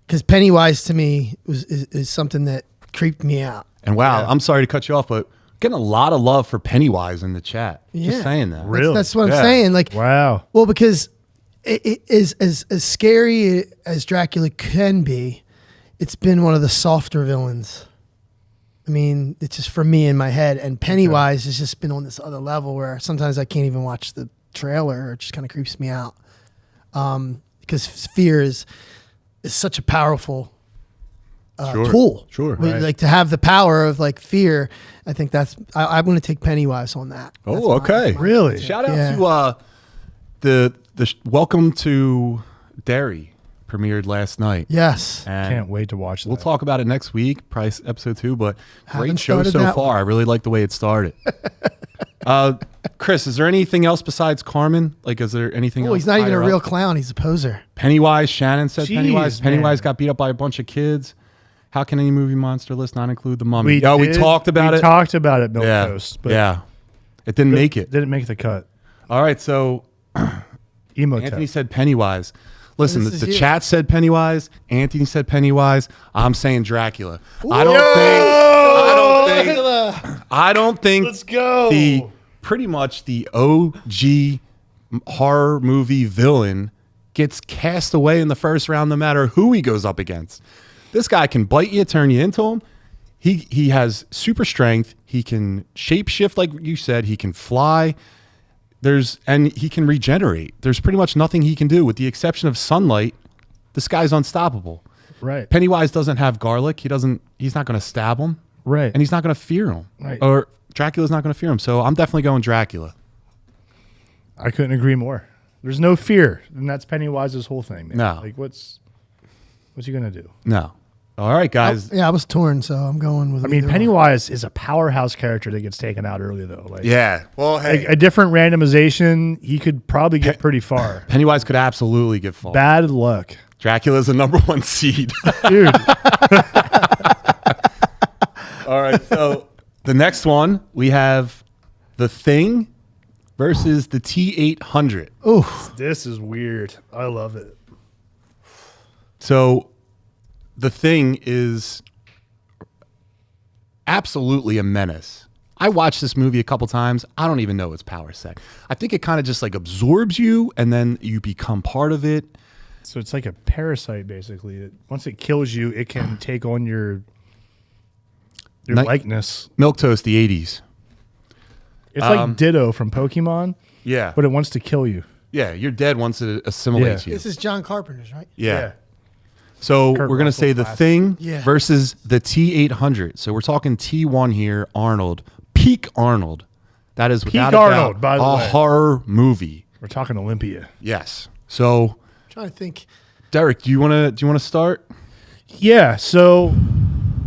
because Pennywise to me is something that creeped me out. And wow, I'm sorry to cut you off, but getting a lot of love for Pennywise in the chat. Just saying that. Really? That's what I'm saying. Like, wow. Well, because it is as scary as Dracula can be, it's been one of the softer villains. I mean, it's just for me in my head. And Pennywise has just been on this other level where sometimes I can't even watch the trailer, or it just kind of creeps me out. Because fear is such a powerful tool. Sure. Like to have the power of like fear. I think that's, I'm going to take Pennywise on that. Oh, okay. Really? Shout out to the Welcome to Derry premiered last night. Yes. And can't wait to watch that. We'll talk about it next week, price episode 2, but Haven't great show started so that far. one. I really like the way it started. Chris, is there anything else besides Carmen? Like, is there anything else? Oh, he's not even a higher real up? clown. He's a poser. Pennywise, Shannon said Jeez, Pennywise. man. Pennywise got beat up by a bunch of kids. How can any movie monster list not include the mummy? We talked about it. We talked about it, Milk Yeah. Toast. But Yeah. It didn't make it. Didn't make the cut. All right, so Emo Anthony said Pennywise. Listen, This is the you. chat said Pennywise. Anthony said Pennywise. I'm saying Dracula. I don't think Let's go. pretty much the OG horror movie villain gets cast away in the first round no matter who he goes up against. This guy can bite you, turn you into him. He has super strength. He can shapeshift, like you said. He can fly. And he can regenerate. There's pretty much nothing he can do, with the exception of sunlight. This guy's unstoppable. Right. Pennywise doesn't have garlic. He's not going to stab him. Right. And he's not going to fear him. Right. Or Dracula's not going to fear him. So I'm definitely going Dracula. I couldn't agree more. There's no fear, and that's Pennywise's whole thing, man. No. Like, what's he gonna do? No. All right, guys. I was torn, so I'm going with. I mean, either one. Pennywise is a powerhouse character that gets taken out early, though. Like, Yeah. Well, like a different randomization, he could probably get pretty far. Pennywise could absolutely get far. Bad luck, Dracula's the #1 seed. dude. All right. So the next one, we have The Thing versus the T-800. Oh, This is weird. I love it. So The Thing is absolutely a menace. I watched this movie a couple times. I don't even know its power set. I think it kind of just like absorbs you and then you become part of it. So it's like a parasite, basically. Once it kills you, it can take on your likeness. Milquetoast, the 80s. It's like Ditto from Pokemon, Yeah. but it wants to kill you. Yeah, you're dead once it assimilates you. This is John Carpenter's, right? Yeah. So Kurt we're going to Russell say The classic. Thing Yeah. versus the T-800. So we're talking T1 here, Arnold. Peak Arnold. That is without Arnold, a by doubt the a way. horror movie. We're talking Olympia. Yes. So, I'm trying to think. Derek, do you want to start? Yeah. So,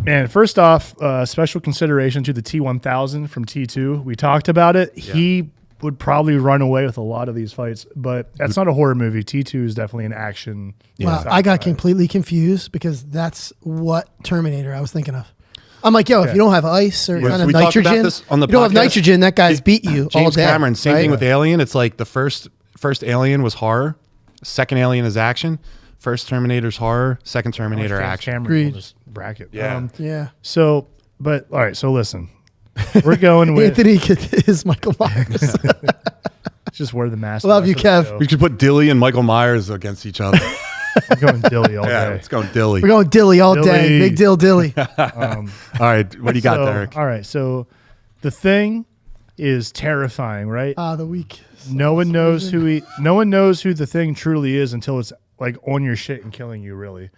man, first off, special consideration to the T1000 from T2. We talked about it. Yeah. He would probably run away with a lot of these fights, but that's not a horror movie. T2 is definitely an action. Wow, I got completely confused because that's what Terminator I was thinking of. I'm like, yo, if you don't have ice or kind of we talked about nitrogen, this on the you don't have podcast. nitrogen, that guy's beat you all James day. Cameron, same right? thing with Alien. It's like the first Alien was horror, second Alien is action, first Terminator's horror, second Terminator action. Cameron on this bracket. Yeah. Yeah. So, but all right. So listen, we're going with Anthony is Michael Myers. just wear the mask. Love you, Kev. We should put Dilly and Michael Myers against each other. I'm going Dilly all Yeah, day. let's go Dilly. We're going Dilly all day. Dilly. Big Dill Dilly. All right, what do you got, So, Derek? All right. So, The Thing is terrifying, right? The week. No one knows who the Thing truly is until it's like on your shit and killing you. Really,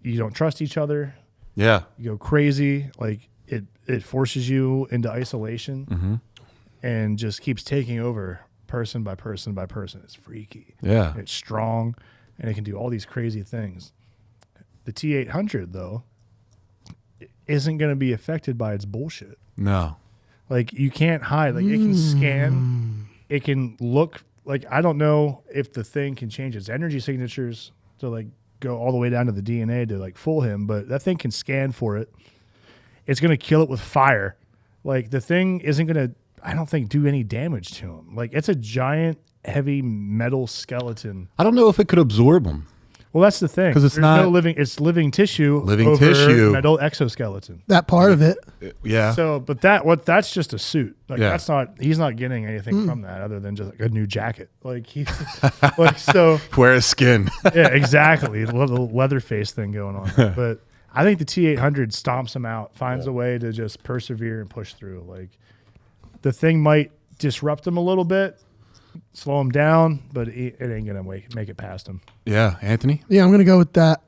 you don't trust each other. Yeah. You go crazy. Like it forces you into isolation, and just keeps taking over person by person by person. It's freaky. Yeah. It's strong, and it can do all these crazy things. The T-800 though isn't going to be affected by its bullshit. No. Like you can't hide. Like it can scan. It can look. Like I don't know if the Thing can change its energy signatures to like go all the way down to the DNA to like fool him, but that thing can scan for it. It's gonna kill it with fire. Like the Thing isn't gonna, I don't think, do any damage to him. Like it's a giant, heavy metal skeleton. I don't know if it could absorb them. Well, that's the thing. 'Cause it's There's not- no living. It's living tissue. Living over tissue. Metal exoskeleton. That part of it. Yeah. So, but that's just a suit. Like Yeah. that's not. He's not getting anything from that other than just like a new jacket. Like he's like so. Wear a skin. Yeah, exactly. The Leatherface thing going on. But I think the T-800 stomps him out, finds a way to just persevere and push through. Like the Thing might disrupt him a little bit, slow him down, but it ain't gonna make it past him. Yeah. Anthony? Yeah, I'm going to go with that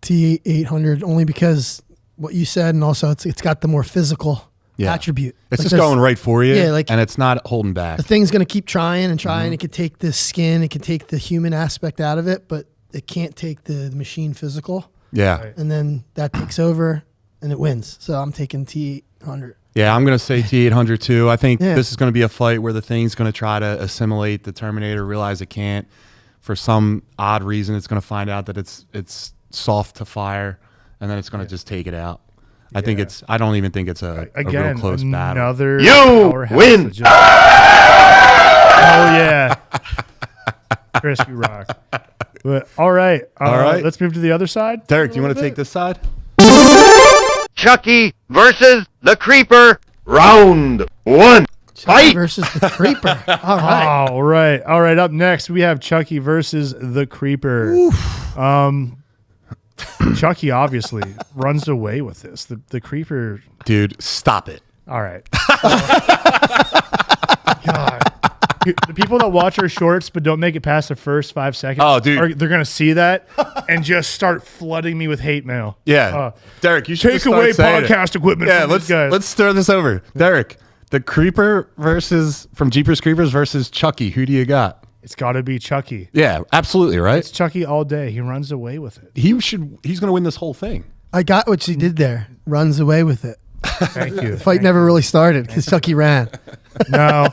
T-800 only because what you said, and also it's got the more physical attribute. It's Like just there's- going right for you. Yeah, like- and it's not holding back. The Thing's going to keep trying and trying. It can take the skin, it can take the human aspect out of it, but it can't take the machine physical. Yeah. Right. And then that takes over and it wins. So I'm taking T-800. Yeah, I'm going to say T-800 too. I think Yeah. this is going to be a fight where the Thing's going to try to assimilate the Terminator, realize it can't. For some odd reason, it's going to find out that it's soft to fire, and then it's going to just take it out. I think I don't even think it's a Again, real close battle. another You powerhouse win. that just- oh yeah, Chris, you rock. But all right, let's move to the other side. Derek, do you want to take this side? Chucky versus the Creeper. Round one. Fight! Versus the Creeper. All right. All right, all right. Up next, we have Chucky versus the Creeper. Chucky obviously runs away with this. The Creeper. Dude, stop it. All right. God. The people that watch our shorts but don't make it past the first 5 seconds, Oh, dude. they're gonna see that and just start flooding me with hate mail. Yeah. Derek, you should Take just start away saying it. podcast equipment. Yeah, from let's these guys. let's stir this over. Derek, the Creeper from Jeepers Creepers versus Chucky. Who do you got? It's got to be Chucky. Yeah, absolutely, right? It's Chucky all day. He runs away with it. He's going to win this whole thing. I got what she did there. Runs away with it. Thank you. The fight never really started because Chucky ran. No.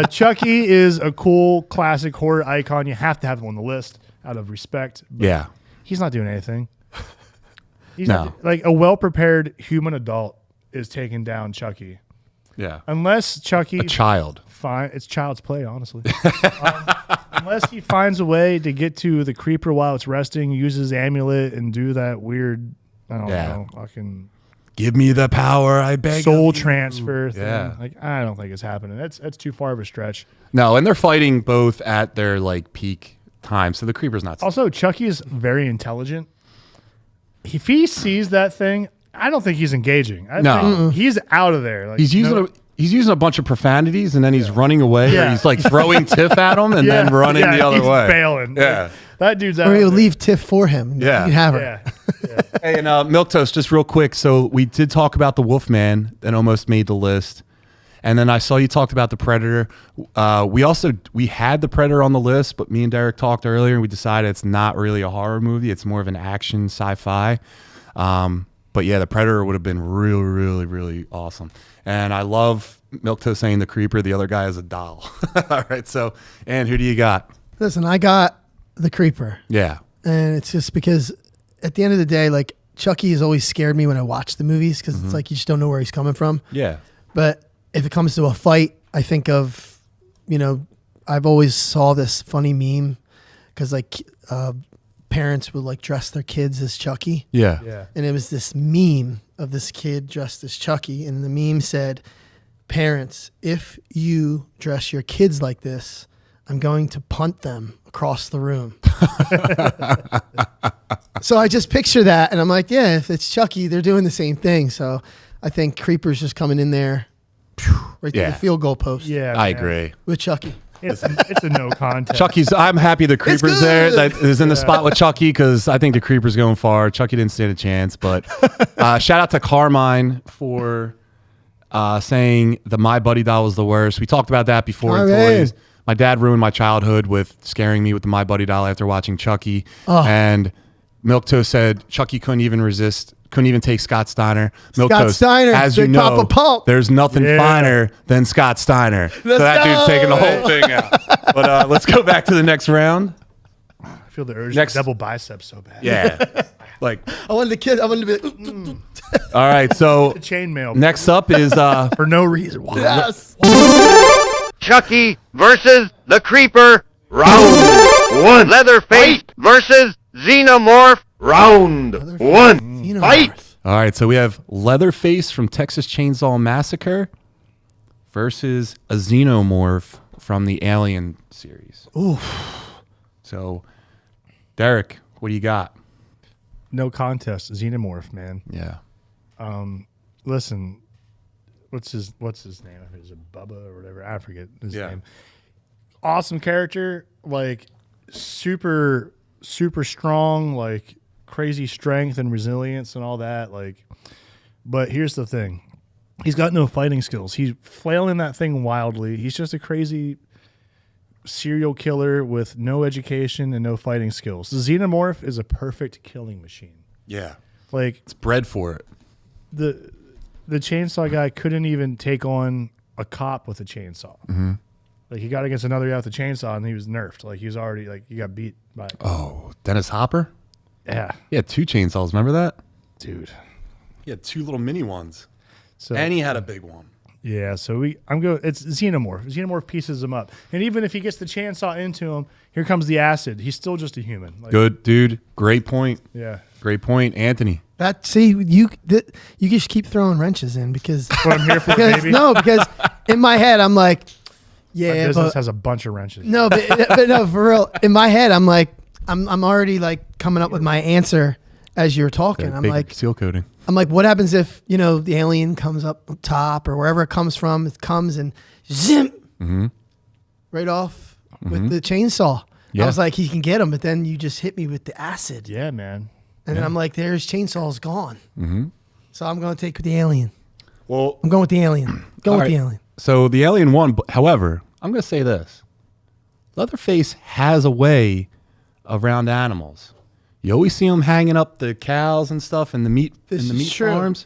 Chucky is a cool classic horror icon. You have to have him on the list out of respect. But Yeah. he's not doing anything. He's No. not, like a well-prepared human adult is taking down Chucky. Yeah. Unless Chucky A child. it's child's play, honestly. Unless he finds a way to get to the Creeper while it's resting, use his amulet, and do that weird, I don't know, fucking Give me the power, I beg. soul of you. transfer thing. Yeah. Like I don't think it's happening. That's too far of a stretch. No, and they're fighting both at their like peak time. So the Creeper's not. Also, Chucky is very intelligent. If he sees that thing, I don't think he's engaging. I No. think he's out of there. Like, He's using he's using a bunch of profanities and then he's running away. Yeah. Or he's like throwing Tiff at him and then running the other he's way. Bailing. Yeah. Like, that dude's out. Or he'll there. leave Tiff for him. And Yeah. you can have her. Yeah. Hey, and Milquetoast, just real quick. So we did talk about the Wolfman that almost made the list. And then I saw you talked about the Predator. We had the Predator on the list, but me and Derek talked earlier and we decided it's not really a horror movie. It's more of an action sci-fi. But yeah, the Predator would have been really, really, really awesome. And I love Milquetoast saying the Creeper. The other guy is a doll. All right. So, and who do you got? Listen, I got the Creeper. Yeah. And it's just because at the end of the day, like Chucky has always scared me when I watch the movies because it's like you just don't know where he's coming from. Yeah. But if it comes to a fight, I think of, I've always saw this funny meme because like parents would like dress their kids as Chucky. Yeah. Yeah. And it was this meme of this kid dressed as Chucky. And the meme said, parents, if you dress your kids like this, I'm going to punt them across the room. So I just picture that and I'm like, yeah, if it's Chucky, they're doing the same thing. So I think Creeper's just coming in there right to the field goal post Yeah. I man. agree. with Chucky. It's a no contest. Chucky's. I'm happy the Creeper's there. good. That is in the spot with Chucky because I think the Creeper's going far. Chucky didn't stand a chance. But shout out to Carmine for saying the My Buddy doll was the worst. We talked about that before. in Carmine. Toys. My dad ruined my childhood with scaring me with the My Buddy doll after watching Chucky. Oh. And Milquetoast said Chucky couldn't even resist. Couldn't even take Scott Steiner. Scott Milquetoast, Steiner, as you Big know, Papa Pump. there's nothing Yeah. finer than Scott Steiner. So that dude's go. taking the whole thing out. But let's go back to the next round. I feel the urge Next- to double biceps so bad. Yeah. Like, I wanted to be like, all right. So The chainmail. next up is For no reason. Why? yes. Chucky versus the Creeper. Round 1. Leatherface versus Xenomorph. Round 1. Fight! all right. So we have Leatherface from Texas Chainsaw Massacre versus a Xenomorph from the Alien series. Oof. So, Derek, what do you got? No contest. Xenomorph, man. Yeah. Listen, what's his name? Is it Bubba or whatever? I forget his Yeah. name. Awesome character, like super strong, like crazy strength and resilience and all that. Like, but here's the thing: he's got no fighting skills. He's flailing that thing wildly. He's just a crazy serial killer with no education and no fighting skills. The Xenomorph is a perfect killing machine. Yeah. Like It's bred for it. the chainsaw guy couldn't even take on a cop with a chainsaw. Mm-hmm. Like he got against another guy with a chainsaw and he was nerfed. Like he was already like he got beat by. Oh, Dennis Hopper? Yeah, He had 2 chainsaws. Remember that? dude. He had 2 little mini ones. So And he had a big one. yeah, so I'm going. It's Xenomorph. Xenomorph pieces him up, and even if he gets the chainsaw into him, here comes the acid. He's still just a human. Like, Good, dude. Great point. Yeah, Great point. Anthony. That see you just keep throwing wrenches in because what I'm here for, because baby. no because in my head I'm like My yeah business but has a bunch of wrenches. no but no for real in my head I'm like I'm already like coming up with my answer as you're talking. I'm Big like seal coating. what happens if the alien comes up top or wherever it comes from, it comes and zim right off with the chainsaw. Yeah. I was like, he can get him, but then you just hit me with the acid. Yeah, man. And then I'm like, there's chainsaw's gone. So I'm going to take the alien. Well, I'm going with the alien. Go with the alien. So the alien won. However, I'm going to say this. Leatherface has a way around animals. You always see him hanging up the cows and stuff in the meat This in the is meat true. farms.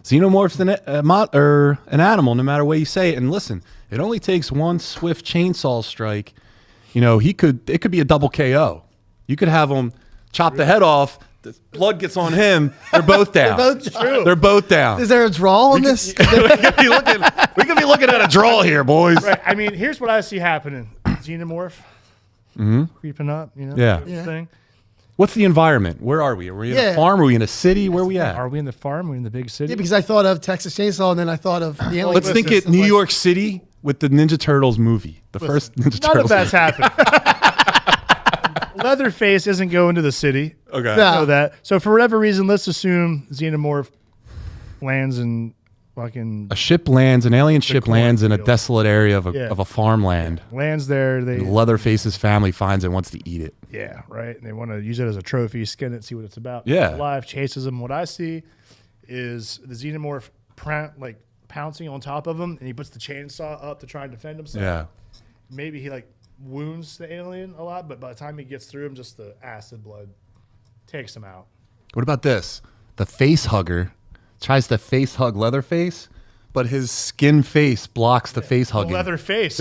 Xenomorph's an animal, no matter what you say. And listen, it only takes one swift chainsaw strike. It could be a double KO. You could have him chop the head off. The blood gets on him. They're both down. They're both down. Is there a draw on this? we could be looking at a draw here, boys. Right. I mean, here's what I see happening: Xenomorph creeping up. Yeah. Thing. What's the environment? Where are we? Are we in a Yeah. farm? Are we in a city? Where are we at? Are we in the farm? Are we in the big city? Yeah, because I thought of Texas Chainsaw and then I thought of the alien. Let's think it New York City with the Ninja Turtles movie. The first Ninja None of Turtles that's happened. Leatherface isn't going to the city. Okay. No. Know that. So for whatever reason, let's assume Xenomorph lands in fucking A ship lands, an alien ship lands in a cornfield. desolate area of Yeah. a farmland. lands there. They Leatherface's family finds it and wants to eat it. Yeah, right. And they want to use it as a trophy, skin it, see what it's about. Yeah. It's alive, chases him. What I see is the xenomorph pouncing on top of him, and he puts the chainsaw up to try and defend himself. Yeah. Maybe he like wounds the alien a lot, but by the time he gets through him, just the acid blood takes him out. What about this? The face hugger tries to face hug Leatherface, but his skin face blocks the face hugging. Leatherface.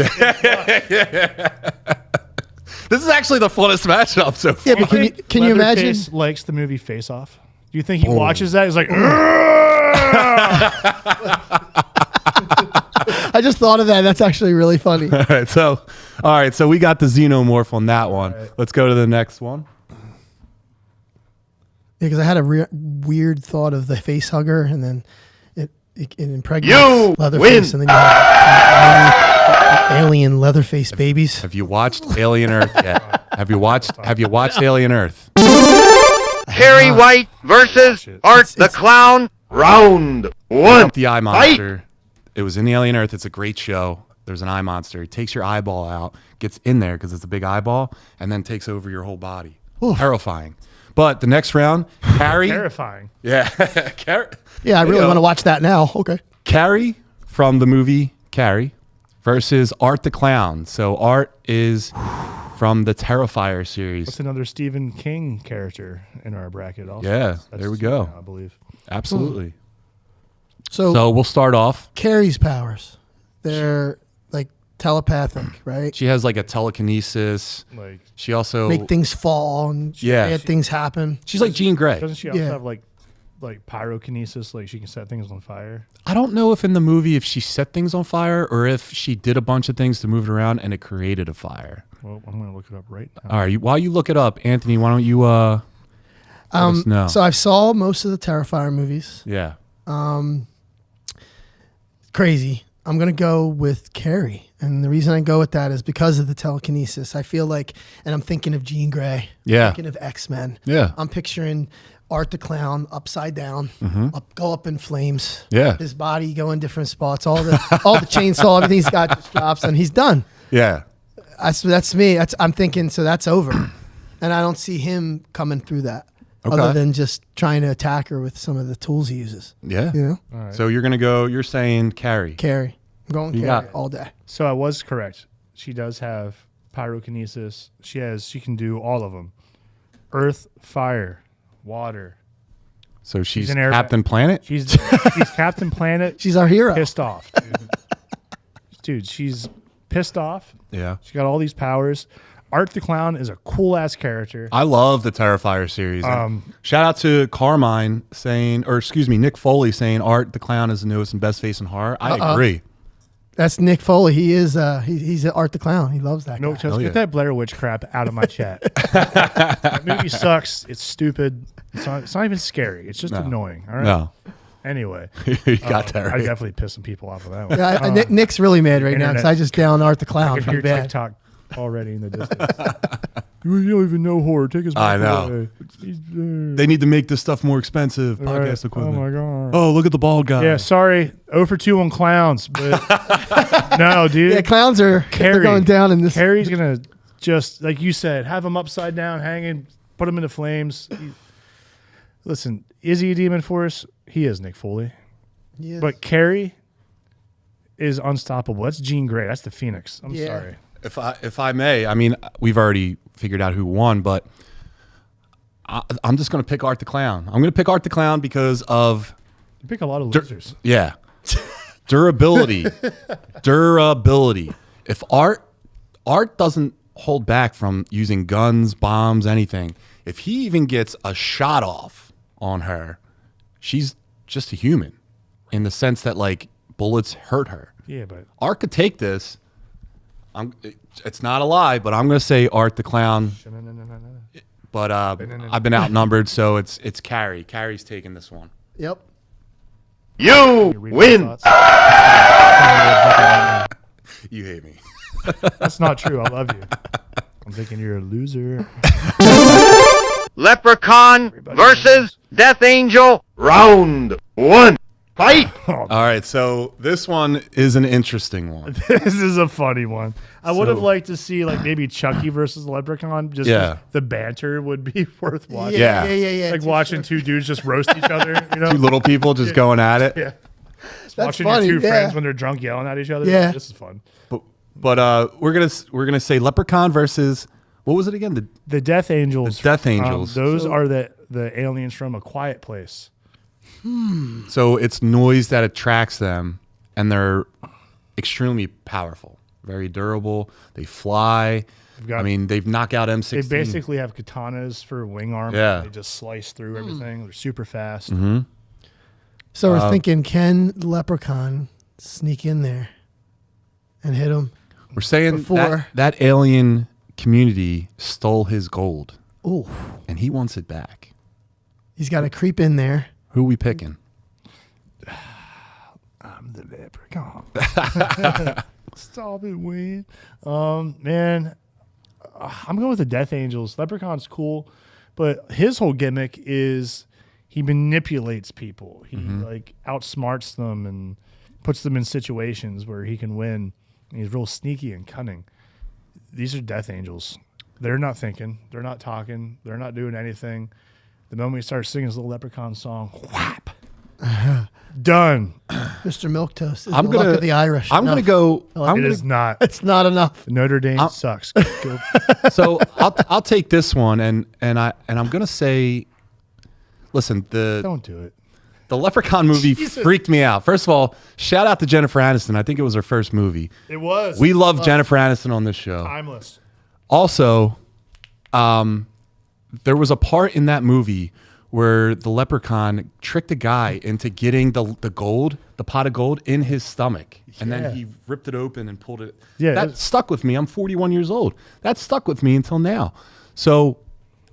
This is actually the funnest matchup so far. Yeah, but can you imagine? Leatherface likes the movie Face Off. Do you think he Boom. watches that? He's like, I just thought of that. That's actually really funny. All right, so we got the xenomorph on that one. right. Let's go to the next one. Because I had a weird thought of the face hugger, and then it impregnates You Leatherface, win. and then you have alien Leatherface babies. Have you watched Alien Earth yet? Have you watched Alien Earth? Carrie White versus Art the Clown. Round one. The eye monster. It was in the Alien Earth. It's a great show. There's an eye monster. He takes your eyeball out, gets in there because it's a big eyeball, and then takes over your whole body. Oof. Terrifying. But the next round, Carrie. terrifying. Yeah. Yeah, I really want to watch that now. Okay. Carrie from the movie Carrie versus Art the Clown. So Art is from the Terrifier series. That's another Stephen King character in our bracket also. Yeah, That's there we go. I believe. Absolutely. So We'll start off. Carrie's powers, they're like telepathic, right? She has like a telekinesis. Like, She also Make things fall and Yeah. bad things happen. she's like Jean Grey. doesn't she also Yeah. have like pyrokinesis? Like she can set things on fire. I don't know if in the movie if she set things on fire or if she did a bunch of things to move it around and it created a fire. Well, I'm gonna look it up right now. All right, while you look it up, Anthony, why don't you let us know? So I've saw most of the Terrifier movies. Yeah. Crazy. I'm gonna go with Carrie, and the reason I go with that is because of the telekinesis. I feel like, and I'm thinking of Jean Grey. Yeah. Thinking of X-Men. Yeah. I'm picturing Art the Clown upside down, go up in flames. Yeah. His body go in different spots. All the chainsaw, everything he's got just drops, and he's done. Yeah. That's me. I'm thinking. So that's over, and I don't see him coming through that. Okay. Other than just trying to attack her with some of the tools he uses. Yeah. You know, So you're saying Carrie. Carrie. I'm going You Carrie got- all day. So I was correct. She does have pyrokinesis. She can do all of them: earth, fire, water. So she's an air- Captain Planet? She's Captain Planet. She's our hero. Pissed off, dude. She's pissed off. Yeah. She got all these powers. Art the Clown is a cool ass character. I love the Terrifier series. Shout out to Carmine Nick Foley saying Art the Clown is the newest and best face in horror. I agree. That's Nick Foley. He is. He's Art the Clown. He loves that. No, guy. just yeah. get that Blair Witch crap out of my chat. That movie sucks. It's stupid. It's not even scary. It's just annoying. All right. No. Anyway, You got that I right. definitely pissed some people off with that one. Yeah, Nick's really mad right now because Internet. I just down Art the I Clown can pretty hear bad. TikTok already in the distance. You don't even know horror. Take his I mic know. away. They need to make this stuff more expensive. Right. Podcast equipment. Oh my god. Oh, look at the bald guy. Yeah, sorry. 0 for 2 on clowns, but no, dude. Yeah, clowns are they're Carrie. going down in this. Carrie's gonna just like you said, have him upside down, hanging, put him into flames. Listen, is he a demon force? He is Nick Foley, Yes. but Carrie is unstoppable. That's Jean Grey. That's the Phoenix. I'm Yeah. sorry. If I may, I mean, we've already figured out who won, but I'm just going to pick Art the Clown. I'm going to pick Art the Clown because of You pick a lot of losers. yeah, durability, durability. If Art doesn't hold back from using guns, bombs, anything. If he even gets a shot off on her, she's just a human in the sense that like bullets hurt her. Yeah, but Art could take this. It's not a lie, but I'm going to say Art the Clown. But I've been outnumbered, so it's Carrie. Carrie's taking this one. Yep. You read my win. thoughts. You hate me. That's not true. I love you. I'm thinking you're a loser. Leprechaun versus Death Angel. Round one. fight! All right, so this one is an interesting one. This is a funny one. I would have liked to see like maybe Chucky versus Leprechaun. Just 'cause the banter would be worth watching. Yeah. Like watching two dudes just roast each other. You know, Two little people just going at it. yeah. Just That's watching funny, your two yeah. friends when they're drunk yelling at each other. Yeah. This is fun. But we're gonna say Leprechaun versus what was it again? The Death Angels. The Death Angels. Those are the aliens from A Quiet Place. So it's noise that attracts them, and they're extremely powerful, very durable. They fly. They've knocked out M16. They basically have katanas for wing armor. Yeah. They just slice through everything. They're super fast. So we're thinking, can the Leprechaun sneak in there and hit him? We're saying Before- that alien community stole his gold, Oh, and he wants it back. he's got to creep in there. Who are we picking? I'm the leprechaun. Stop it, Wayne. Man, I'm going with the Death Angels. Leprechaun's cool, but his whole gimmick is he manipulates people. He like outsmarts them and puts them in situations where he can win. And he's real sneaky and cunning. These are Death Angels. They're not thinking. They're not talking. They're not doing anything. The moment he starts singing his little leprechaun song, whap, done. Mr. Milquetoast is I'm the luck gonna- of the Irish. I'm No, gonna go. It is not. It's not enough. Notre Dame sucks. Go. So I'll take this one, and I'm gonna say, listen, Don't do it. the Leprechaun movie freaked me out. First of all, shout out to Jennifer Aniston. I think it was her first movie. It was. We love Jennifer Aniston on this show. Timeless. Also, there was a part in that movie where the leprechaun tricked a guy into getting the gold, the pot of gold, in his stomach. And then he ripped it open and pulled it. Yeah, That stuck with me. I'm 41 years old. That stuck with me until now. So,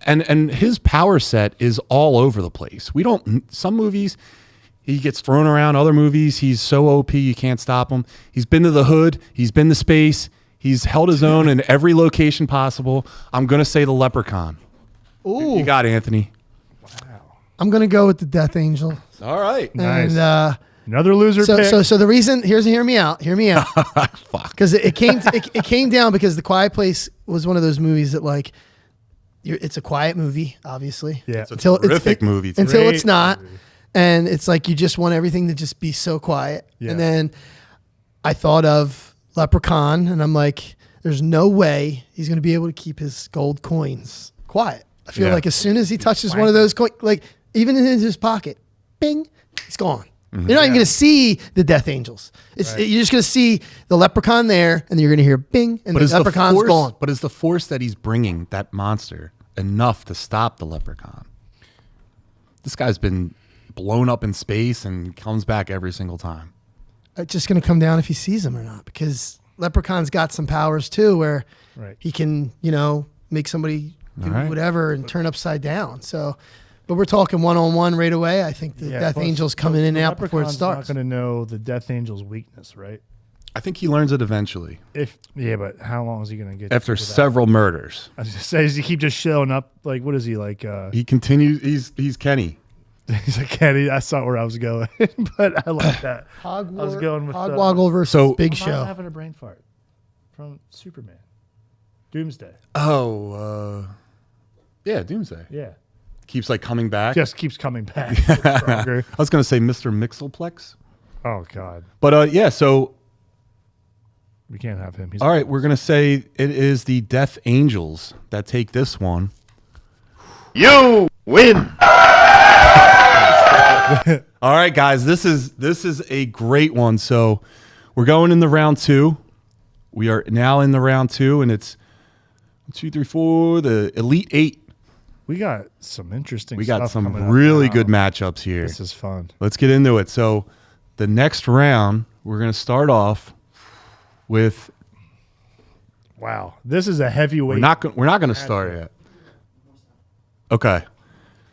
and his power set is all over the place. Some movies, he gets thrown around. Other movies, he's so OP, you can't stop him. He's been to the hood. He's been to space. He's held his own in every location possible. I'm going to say the leprechaun. Ooh, You got it, Anthony. I'm gonna go with the Death Angel. All right. Nice. And Another loser pick. so the reason hear me out. Fuck. Because it came down because The Quiet Place was one of those movies that like it's a quiet movie, obviously. Yeah. It's a terrific movie. Too. Until Great it's not, movie. and it's like you just want everything to just be so quiet. Yeah. And then I thought of Leprechaun, and I'm like, there's no way he's going to be able to keep his gold coins quiet. I feel Yeah. like as soon as he touches one of those coins, like even in his pocket, bing, it's gone. You're not even going to see the Death Angels. You're just going to see the leprechaun there, and then you're going to hear bing, and the leprechaun's gone. But is the force that he's bringing, that monster, enough to stop the leprechaun? This guy's been blown up in space and comes back every single time. It's just going to come down if he sees him or not, because Leprechaun's got some powers too, where he can, make somebody do whatever and turn upside down. So, but we're talking one-on-one right away. I think the Death Angel's coming in and out before it starts. Not going to know the Death Angel's weakness, right? I think he learns it eventually. But how long is he going to get After to that? several murders. I was just say, does he keep just showing up? Like, what is he like? He continues. He's Kenny. He's like Kenny. That's not where I was going, but I like that. I was going with Hogwoggle versus Big I'm Show. having a brain fart from Superman, Doomsday. Oh, yeah, Doomsday. Yeah, Keeps like coming back. just keeps coming back. Stronger. I was going to say Mr. Mixelplex. Oh God, But yeah, so we can't have him. He's all right, we're going to say it is the Death Angels that take this one. You win! All right, guys, this is a great one. So we're going in the round 2. We are now in the round 2, and it's 1, 2, 3, 4, the Elite 8. We got some interesting. We got stuff some coming up really now. good matchups here. This is fun. Let's get into it. So the next round, we're going to start off with. Wow, this is a heavyweight. We're not going to start yet. Okay,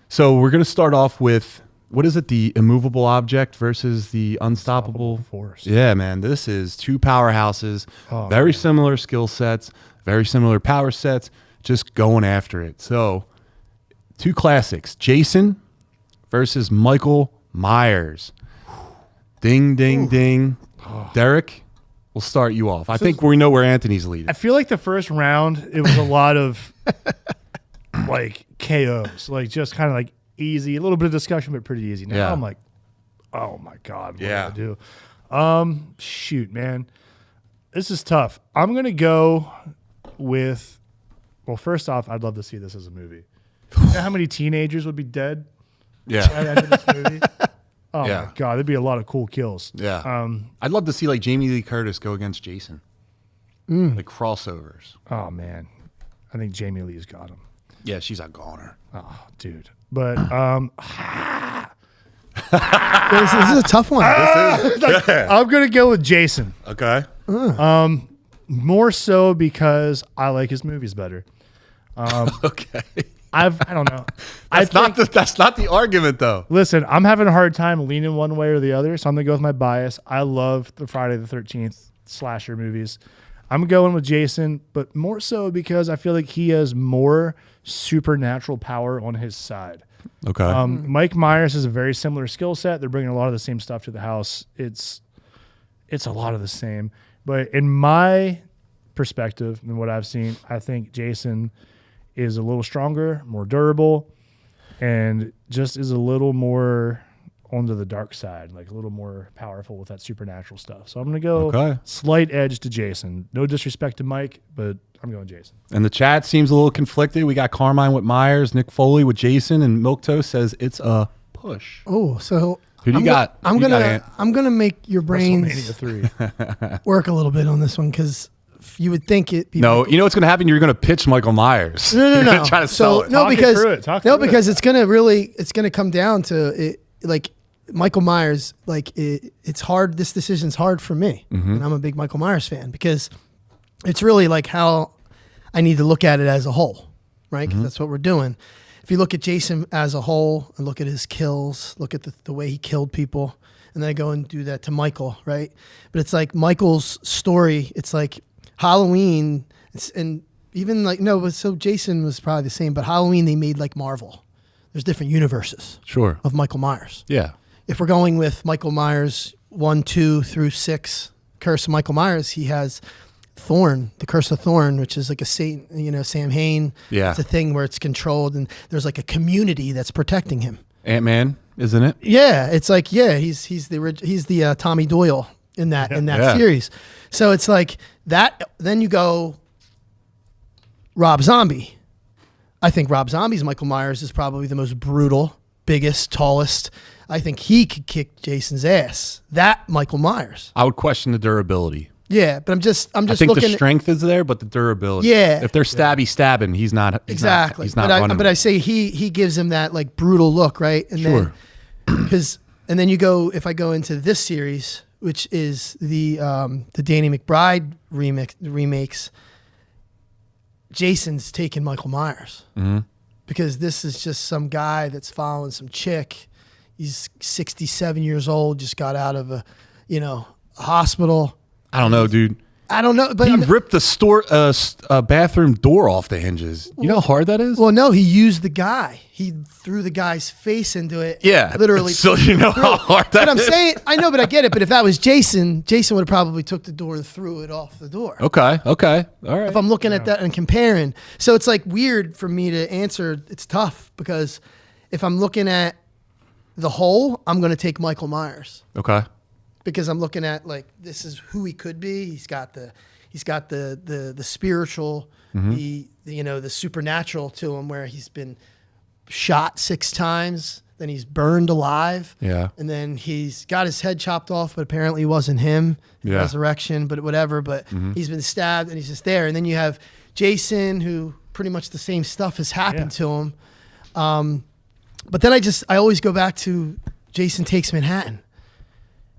so we're going to start off with. What is it? The immovable object versus the unstoppable force. Yeah, man. This is two powerhouses, very similar skill sets, very similar power sets, just going after it. So, two classics. Jason versus Michael Myers. Ding, ding, ding. Derek, we'll start you off. I think we know where Anthony's leading. I feel like the first round, it was a lot of like KOs, like just kind of like easy, a little bit of discussion, but pretty easy. Now I'm like, oh my God, what do I do? Shoot, man. This is tough. I'm going to go with, well, first off, I'd love to see this as a movie. You know how many teenagers would be dead at the end of this movie? Oh my God, there'd be a lot of cool kills. Yeah. I'd love to see like Jamie Lee Curtis go against Jason. Like crossovers. Oh man. I think Jamie Lee's got him. Yeah, she's a goner. Oh, dude. But This is a tough one. I'm going to go with Jason. Okay. More so because I like his movies better. Okay. I don't know. That's not the argument though. Listen, I'm having a hard time leaning one way or the other, so I'm going to go with my bias. I love the Friday the 13th slasher movies. I'm going with Jason, but more so because I feel like he has more supernatural power on his side. Okay. Mike Myers has a very similar skill set. They're bringing a lot of the same stuff to the house. It's a lot of the same. But in my perspective and what I've seen, I think Jason is a little stronger, more durable, and just is a little more onto the dark side, like a little more powerful with that supernatural stuff. So I'm going to go slight edge to Jason. No disrespect to Mike, but I'm going Jason. And the chat seems a little conflicted. We got Carmine with Myers, Nick Foley with Jason, and Milktoast says it's a push. Oh, so who do you got? I'm gonna make your brains WrestleMania 3. work a little bit on this one because you would think it. No, you know what's going to happen? You're going to pitch Michael Myers. No. You're going to try to sell it. Because it's gonna come down to it. Like Michael Myers, like it's hard. This decision's hard for me, and I'm a big Michael Myers fan because it's really like how I need to look at it as a whole, right? Because that's what we're doing. If you look at Jason as a whole and look at his kills, look at the way he killed people, and then I go and do that to Michael, right? But it's like Michael's story. It's like Halloween, and even like so Jason was probably the same, but Halloween they made like Marvel. There's different universes, of Michael Myers. Yeah. If we're going with Michael Myers 1, 2 through 6, Curse of Michael Myers, he has Thorn, the Curse of Thorn, which is like a Satan, Sam Hain. Yeah. It's a thing where it's controlled and there's like a community that's protecting him. Ant-Man, isn't it? Yeah. It's like, he's the Tommy Doyle in that series. So it's like that. Then you go Rob Zombie. I think Rob Zombie's Michael Myers is probably the most brutal, biggest, tallest. I think he could kick Jason's ass. That Michael Myers. I would question the durability. Yeah, but I'm just I think the strength is there, but the durability. Yeah. If they're stabbing, he's not exactly. He's not running. But I say he gives him that like brutal look, right? And then you go, if I go into this series, which is the Danny McBride remakes, Jason's taking Michael Myers. Because this is just some guy that's following some chick. He's 67 years old, just got out of a hospital. I don't know, dude. I don't know, but he ripped the bathroom door off the hinges. You know how hard that is? Well, no, he used the guy. He threw the guy's face into it. Yeah, literally. So you know how hard that is. But I'm saying, I know, but I get it. But if that was Jason would have probably took the door and threw it off the door. Okay, all right. If I'm looking at that and comparing, so it's like weird for me to answer. It's tough because if I'm looking at the whole, I'm going to take Michael Myers. Okay. Because I'm looking at like this is who he could be. He's got the spiritual, the supernatural to him, where he's been shot 6 times, then he's burned alive, and then he's got his head chopped off, but apparently it wasn't him. Resurrection, but whatever. But he's been stabbed and he's just there. And then you have Jason, who pretty much the same stuff has happened to him. But then I always go back to Jason Takes Manhattan.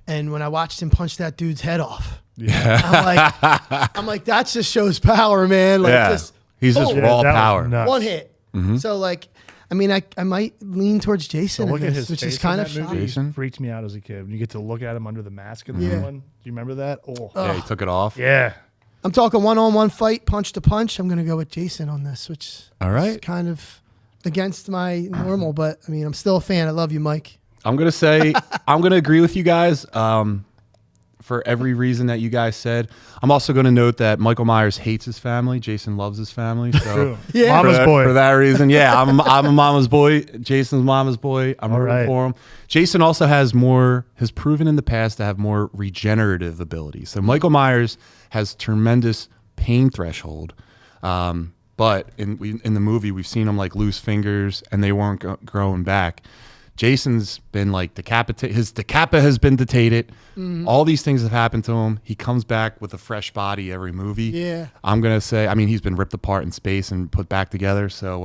And when I watched him punch that dude's head off, I'm like, that just shows power, man. Like, he's just raw power. One hit. So like, I mean, I might lean towards Jason, look at his which face is kind in of that movie. shocking. Freaked me out as a kid. When you get to look at him under the mask in the one. Do you remember that? Oh, yeah, he took it off. Yeah. I'm talking one-on-one fight, punch to punch. I'm going to go with Jason on this, which is kind of against my normal, but I mean, I'm still a fan. I love you, Mike. I'm gonna say I'm gonna agree with you guys. For every reason that you guys said. I'm also going to note that Michael Myers hates his family. Jason loves his family. So Yeah. Mama's boy. For that reason, yeah, I'm a mama's boy. Jason's mama's boy. I'm rooting for him. Jason also has proven in the past to have more regenerative abilities. So Michael Myers has tremendous pain threshold. But in the movie, we've seen him like lose fingers and they weren't growing back. Jason's been like decapitated. His decapa has been detated. All these things have happened to him. He comes back with a fresh body every movie. Yeah. I'm going to say, I mean, he's been ripped apart in space and put back together. So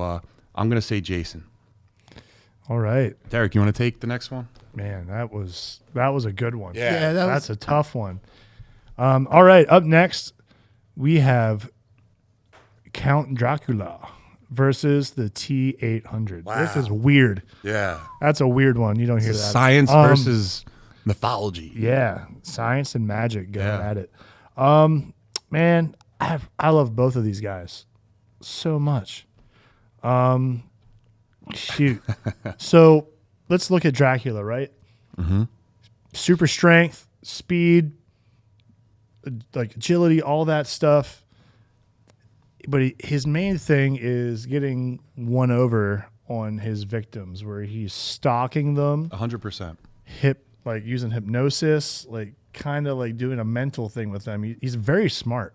I'm going to say Jason. All right. Derek, you want to take the next one? Man, that was a good one. Yeah, that's a tough one. All right. Up next, we have Count Dracula versus the T-800. Wow. This is weird. Yeah. That's a weird one. You don't hear that. Science versus mythology. Yeah, science and magic going at it. Man, I love both of these guys so much. Shoot. So let's look at Dracula, right? Mm-hmm. Super strength, speed, like agility, all that stuff. But his main thing is getting one over on his victims, where he's stalking them. 100%. Like using hypnosis, like kind of like doing a mental thing with them. He's very smart,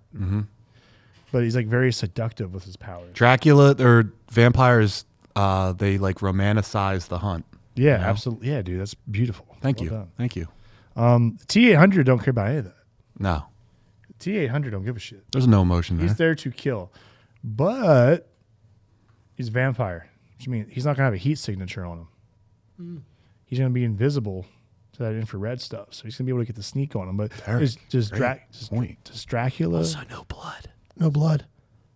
but he's like very seductive with his powers. Dracula or vampires, they like romanticize the hunt. Yeah, absolutely. Yeah, dude, that's beautiful. Thank Well you. done. Thank you. T-800 don't care about any of that. No, T-800 don't give a shit. there's no emotion there. He's there to kill, but he's a vampire, which means he's not gonna have a heat signature on him. He's gonna be invisible to that infrared stuff, so he's gonna be able to get the sneak on him. But does Dracula? Also, no blood. No blood.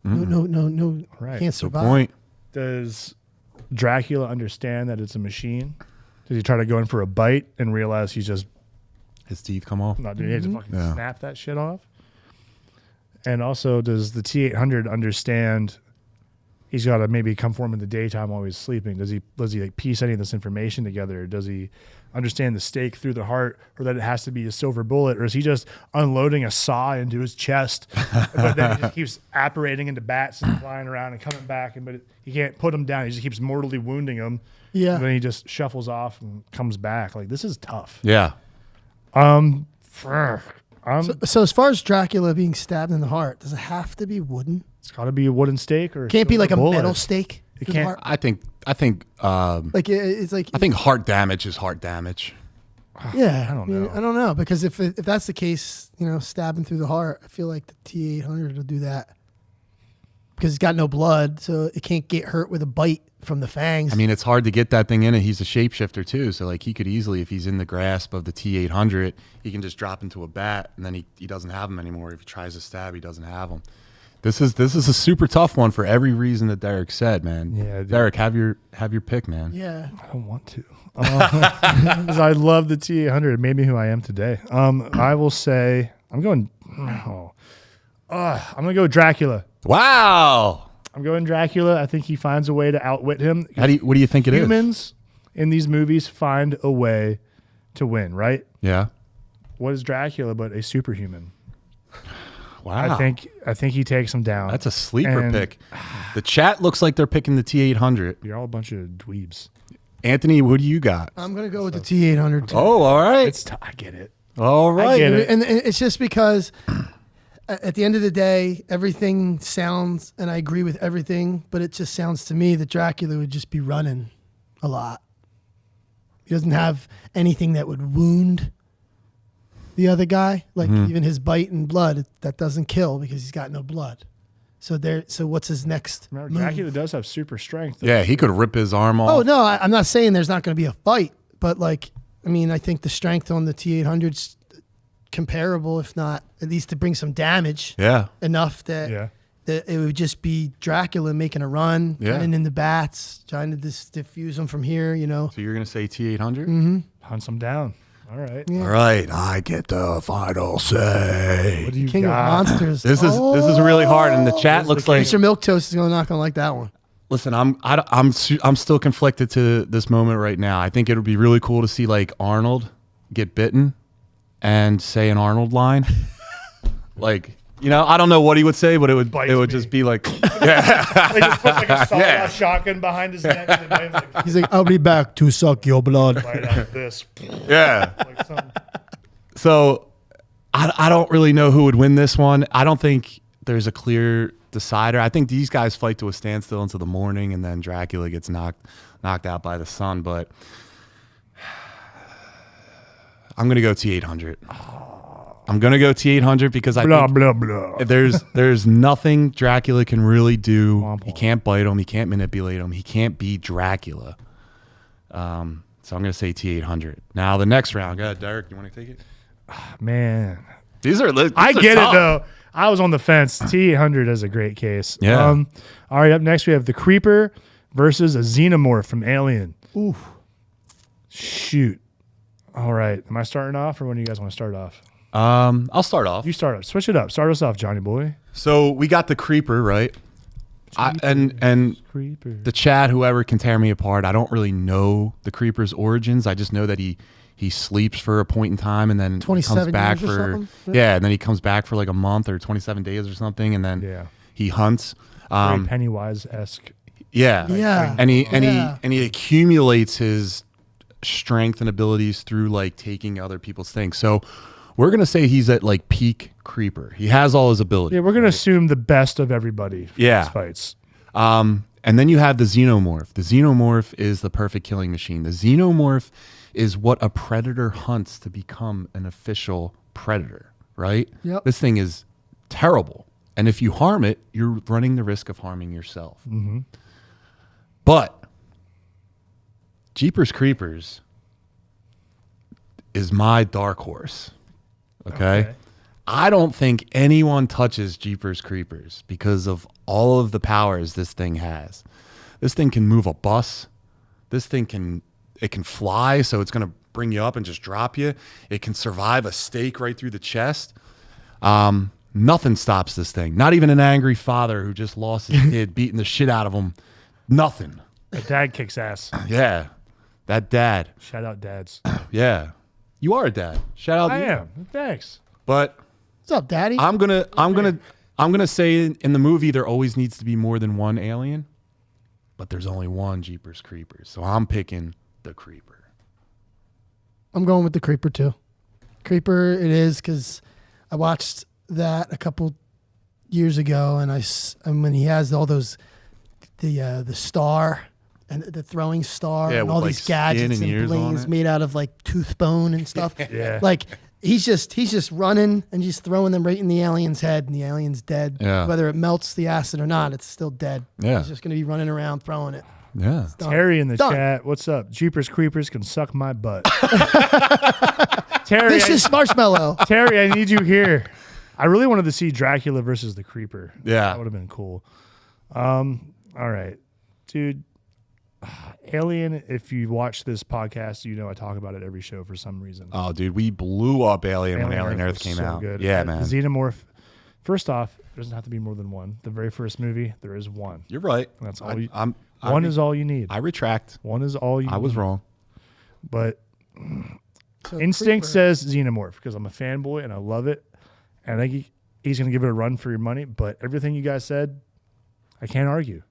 No. Right. Can't So survive. point. Does Dracula understand that it's a machine? Does he try to go in for a bite and realize he's just His teeth come off. not doing it? Just fucking snap that shit off. And also, does the T-800 understand he's got to maybe come for him in the daytime while he's sleeping? Does he like piece any of this information together? Does he understand the stake through the heart, or that it has to be a silver bullet, or is he just unloading a saw into his chest, but then he just keeps apparating into bats and flying around and coming back, but he can't put him down. He just keeps mortally wounding him. Yeah. And then he just shuffles off and comes back. Like, this is tough. Yeah. So as far as Dracula being stabbed in the heart, does it have to be wooden? It's got to be a wooden stake, or Can't be like a bullet. metal stake. It through the can't- heart? I think Like it's like I think heart damage is heart damage. yeah. I don't know. I don't know, because if that's the case, stabbing through the heart, I feel like the T-800 will do that because it's got no blood, so it can't get hurt with a bite from the fangs. I mean, it's hard to get that thing in it. He's a shapeshifter too, so like he could easily, if he's in the grasp of the T-800, he can just drop into a bat, and then he doesn't have him anymore. If he tries to stab, he doesn't have him. This is a super tough one for every reason that Derek said, man. Yeah, dude. Derek, have your pick, man. yeah. I don't want to. 'Cause I love the T-800. It made me who I am today. I will say I'm going to go Dracula. Wow. I'm going Dracula. I think he finds a way to outwit him. What do you think it is? Humans in these movies find a way to win, right? Yeah. What is Dracula but a superhuman? Wow. I think he takes him down. That's a sleeper And pick. The chat looks like they're picking the T-800. You're all a bunch of dweebs. Anthony, what do you got? I'm gonna go with the T-800 too. Oh, all right. I get it. All right. get it. And it's just because at the end of the day, everything sounds, and I agree with everything, but it just sounds to me that Dracula would just be running a lot. He doesn't have anything that would wound the other guy, like even his bite and blood, that doesn't kill because he's got no blood. So what's his next Remember, move? Dracula does have super strength. though. Yeah, he could rip his arm off. Oh no, I'm not saying there's not going to be a fight, but I think the strength on the T-800's comparable, if not at least to bring some damage. Yeah. Enough that it would just be Dracula making a run, running in the bats, trying to diffuse them from here. So you're going to say T-800? Hunts him down. All right. Yeah. All right. I get the final say. What do you King got? of Monsters. This is really hard, and the chat looks like Mr. Milquetoast is not going to like that one. Listen, I'm still conflicted to this moment right now. I think it would be really cool to see like Arnold get bitten and say an Arnold line. Like, you know, I don't know what he would say, but it would just be like, yeah. He just puts like a solid shotgun behind his neck. And like, He's like, I'll be back to suck your blood. right out of this. Yeah. Like something. So I don't really know who would win this one. I don't think there's a clear decider. I think these guys fight to a standstill until the morning, and then Dracula gets knocked out by the sun. But I'm gonna go T800. I'm gonna go T800 because I think blah blah. there's nothing Dracula can really do. He can't bite him. He can't manipulate him. He can't beat Dracula. So I'm gonna say T800. Now the next round. Go ahead, Derek. You want to take it? Man, These are I get tough. it though. I was on the fence. T800 is a great case. Yeah. All right. Up next, we have the Creeper versus a Xenomorph from Alien. Ooh. Shoot. All right. Am I starting off, or when do you guys want to start off? I'll start off. You start off. Switch it up. Start us off, Johnny boy. So we got the Creeper, right? And Creeper. the chat, whoever can tear me apart, I don't really know the Creeper's origins. I just know that he sleeps for a point in time and then 27 comes back years or for something? yeah, and then he comes back for like a month or 27 days or something, and then he hunts. Very Pennywise-esque. Yeah, Yeah. and he Yeah. he accumulates his strength and abilities through like taking other people's things. So we're gonna say he's at like peak Creeper. He has all his abilities. Yeah, we're gonna assume the best of everybody. For Yeah. these fights. And then you have the Xenomorph. The Xenomorph is the perfect killing machine. The Xenomorph is what a predator hunts to become an official predator, right? Yep. This thing is terrible. And if you harm it, you're running the risk of harming yourself. Mm-hmm. But Jeepers Creepers is my dark horse. Okay? I don't think anyone touches Jeepers Creepers because of all of the powers this thing has. This thing can move a bus. This thing can fly, so it's going to bring you up and just drop you. It can survive a stake right through the chest. Nothing stops this thing. Not even an angry father who just lost his kid, beating the shit out of him. Nothing. The dad kicks ass. Yeah, that dad. Shout out dads. Yeah, you are a dad. Shout out. I to you. am. Thanks. But What's up, Daddy? I'm gonna say in the movie there always needs to be more than one alien, but there's only one Jeepers Creepers. So I'm picking the Creeper. I'm going with the Creeper too. Creeper it is because I watched that a couple years ago, and when he has all those the star and the throwing star Yeah, and with, all like, these gadgets skin and ears and on blings it. made out of like tooth bone and stuff. Yeah. Like he's just running and just throwing them right in the alien's head, and the alien's dead. Yeah. Whether it melts the acid or not, it's still dead. Yeah. He's just gonna be running around throwing it. Yeah. Done. Terry in the Done. chat. What's up? Jeepers Creepers can suck my butt. Terry, Vicious marshmallow. Terry, I need you here. I really wanted to see Dracula versus the Creeper. Yeah. That would have been cool. All right. Dude, Alien, if you watch this podcast, you know I talk about it every show for some reason. Oh, dude, we blew up Alien when Alien Earth was came so out. good. Yeah, The man. Xenomorph, first off, there doesn't have to be more than one. The very first movie, there is one. You're right. That's all you One is all you need. I retract. One is all you I was need. wrong. But So instinct Creeper. says Xenomorph because I'm a fanboy and I love it. And I think he's going to give it a run for your money. But everything you guys said, I can't argue.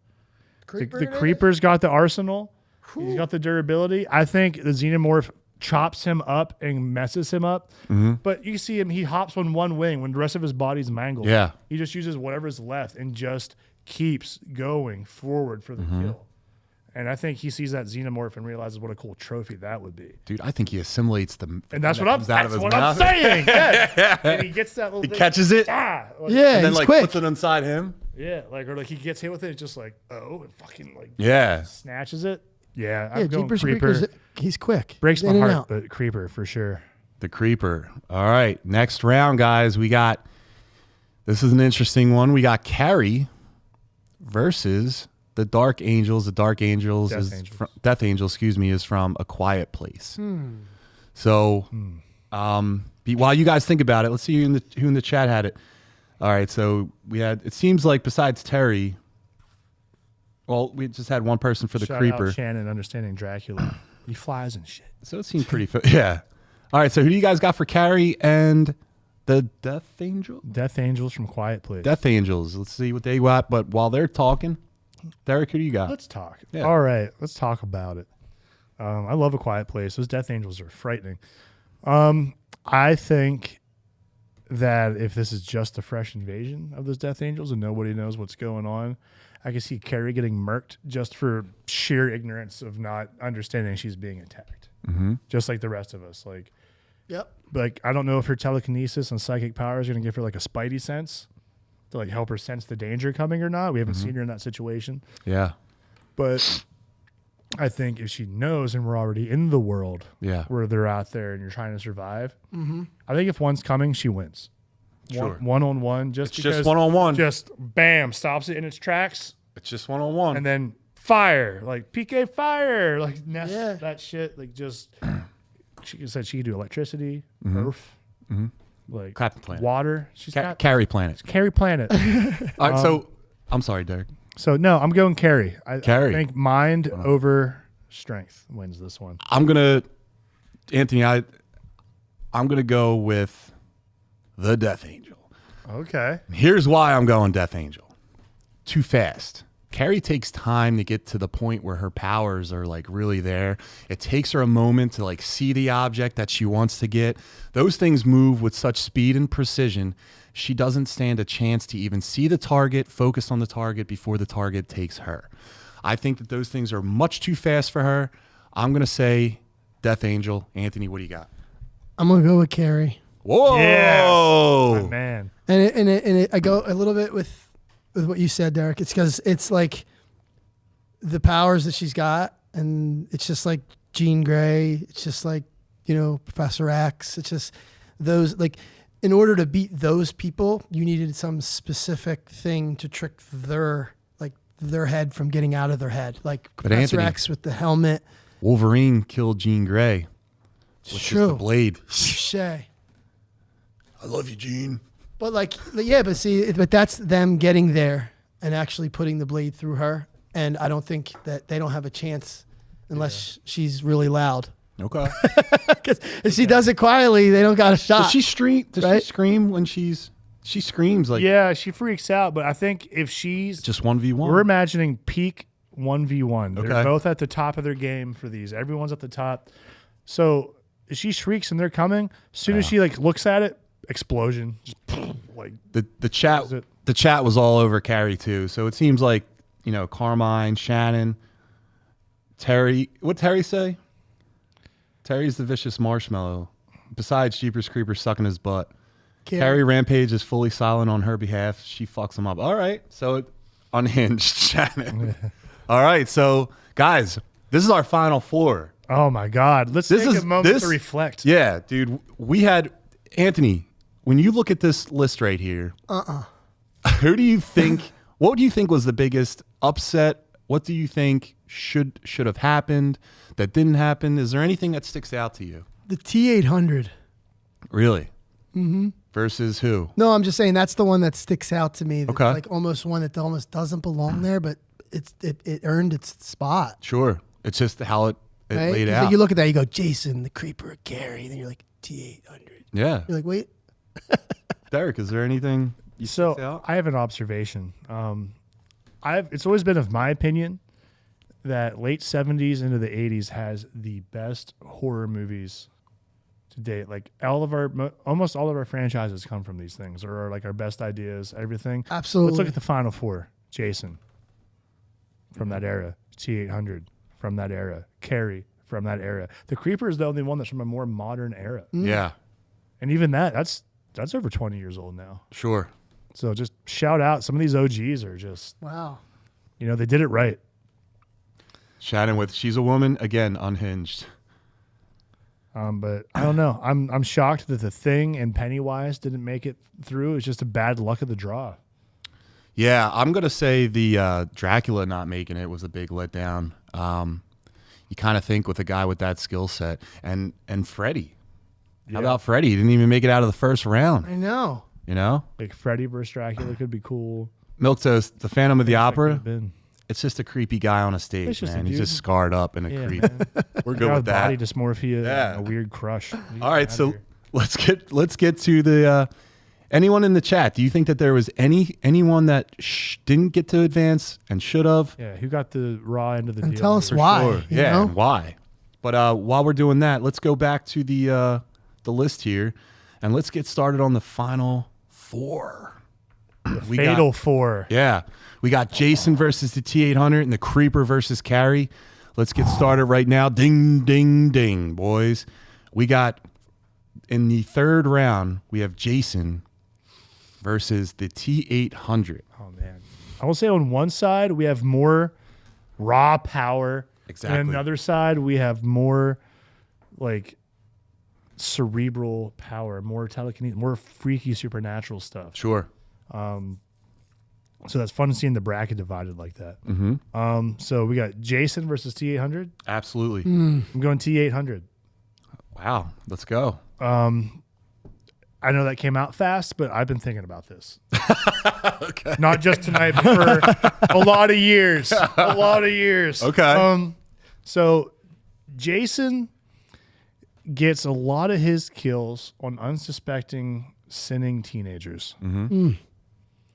Creeper The it is? Creeper's got the arsenal. He's got the durability. I think the Xenomorph chops him up and messes him up. Mm-hmm. But you see him, he hops on one wing when the rest of his body's mangled. Yeah. He just uses whatever's left and just keeps going forward for the Mm-hmm. kill. And I think he sees that Xenomorph and realizes what a cool trophy that would be. Dude, I think he assimilates the And that's that what I'm, comes out of that's his what I'm mouth. saying. Yes. And he gets that little He thing. catches it Ah, like, Yeah, and then he's like quick. puts it inside him. Yeah, like or like he gets hit with it, it's just like and fucking like Yeah. snatches it. Yeah, Yeah, I'm going Jeepers Creeper. Creepers. He's quick. Breaks He's my in and heart, out. but Creeper for sure. The Creeper. All right. Next round, guys. This is an interesting one. We got Carrie versus the Dark Angels. The Dark Angels Death Angel, is from A Quiet Place. So, while you guys think about it, let's see who in the chat had it. All right. So it seems like besides Terry, Well, we just had one person for the Shout creeper. out Shannon understanding Dracula. He flies and shit. So it seemed pretty yeah. All right, so who do you guys got for Carrie and the Death Angel? Death Angels from Quiet Place. Death Angels. Let's see what they got. But while they're talking, Derek, who do you got? Let's talk. Yeah. All right, let's talk about it. I love A Quiet Place. Those Death Angels are frightening. I think that if this is just a fresh invasion of those Death Angels and nobody knows what's going on, I can see Carrie getting murked just for sheer ignorance of not understanding she's being attacked. Mm-hmm. Just like the rest of us. Yep. Like, I don't know if her telekinesis and psychic powers are going to give her like a spidey sense to like help her sense the danger coming or not. We haven't seen her in that situation. Yeah. But I think if she knows and we're already in the world where they're out there and you're trying to survive, I think if one's coming, she wins. Sure. One-on-one. Just one-on-one. Just bam, stops it in its tracks. It's just one-on-one. And then fire. Like PK fire. Like nest that shit. Like just she said she could do electricity, earth, like Captain Planet. water. She's got Carrie Planet. Carrie Planet. All right, so I'm sorry, Derek. So no, I'm going Carrie. I think mind over strength wins this one. I'm gonna go with the Death Angel. Okay. Here's why I'm going Death Angel. Too fast. Carrie takes time to get to the point where her powers are like really there. It takes her a moment to like see the object that she wants to get. Those things move with such speed and precision. She doesn't stand a chance to even see the target, focus on the target before the target takes her. I think that those things are much too fast for her. I'm going to say Death Angel. Anthony, what do you got? I'm gonna go with Carrie. Whoa. Yes. My man. And I go a little bit with what you said, Derek. It's because it's like the powers that she's got, and it's just like Jean Grey. It's just like, Professor X. It's just those, like, in order to beat those people, you needed some specific thing to trick their head from getting out of their head. Like Professor X with the helmet. Wolverine killed Jean Grey. With just the blade. Shay. I love you, Jean. But but that's them getting there and actually putting the blade through her. And I don't think that they don't have a chance unless she's really loud. Okay. Because if she does it quietly, they don't got a shot. Does she scream when she screams like? Yeah, she freaks out. But I think if she's just 1v1, we're imagining peak 1v1. Okay. They're both at the top of their game for these. Everyone's at the top. So if she shrieks and they're coming, as soon as she like looks at it, explosion. Just, like the chat was all over Carrie too. So it seems like, Carmine, Shannon, Terry. What Terry say? Terry's the vicious marshmallow. Besides Jeepers Creepers sucking his butt. Carrie Rampage is fully silent on her behalf. She fucks him up. All right. So it unhinged Shannon. All right. So guys, this is our final four. Oh my God. Let's take a moment to reflect. Yeah, dude. We had Anthony, when you look at this list right here, who do you think, what do you think was the biggest upset? What do you think should have happened that didn't happen? Is there anything that sticks out to you? The T-800. Really? Mm-hmm. Versus who? No, I'm just saying that's the one that sticks out to me. Okay. Like almost one that almost doesn't belong there, but it earned its spot. Sure. It's just how it right? laid out. Like you look at that, you go, Jason, the Creeper, Gary, and then you're like, T-800. Yeah. You're like, wait. Derek, is there anything you sticks out? I have an observation. It's always been of my opinion that late 70s into the 80s has the best horror movies to date. Like almost all of our franchises come from these things, or are like our best ideas, everything. Absolutely. Let's look at the final four. Jason from that era. T-800 from that era. Carrie from that era. The Creeper is the only one that's from a more modern era. Yeah. And even that's over 20 years old now. Sure. So just shout out. Some of these OGs are just, wow. They did it right. Shannon with She's a Woman, again, unhinged. But I don't know. I'm shocked that The Thing and Pennywise didn't make it through. It's just a bad luck of the draw. Yeah, I'm going to say the Dracula not making it was a big letdown. You kind of think with a guy with that skill set. And Freddy. Yeah. How about Freddy? He didn't even make it out of the first round. I know. You know? Like Freddy versus Dracula could be cool. Milk Toast, the Phantom of the Opera. It's just a creepy guy on a stage, It's just a man. He's dude. just scarred up and a Yeah, creep. man. We're good Guy with that. body dysmorphia, Yeah. and a weird crush. All right, so let's get to the anyone in the chat. Do you think that there was anyone that didn't get to advance and should have? Yeah, who got the raw end of the And deal? tell us here? why. Sure. you Yeah, know? and why? But while we're doing that, let's go back to the list here, and let's get started on the final 4. We Fatal 4. Yeah, we got Jason versus the T-800 and the Creeper versus Carrie. Let's get started right now. Ding, ding, ding, boys. We got in the 3rd round, we have Jason versus the T-800. Oh man, I will say on one side we have more raw power. Exactly. And on another side we have more like cerebral power, more telekinesis, more freaky supernatural stuff. Sure. So that's fun seeing the bracket divided like that. Mm-hmm. So we got Jason versus T-800. Absolutely. I'm going T-800. Wow. Let's go. I know that came out fast, but I've been thinking about this. Okay. Not just tonight, but for a lot of years. A lot of years. Okay. So Jason gets a lot of his kills on unsuspecting, sinning teenagers. Mm-hmm.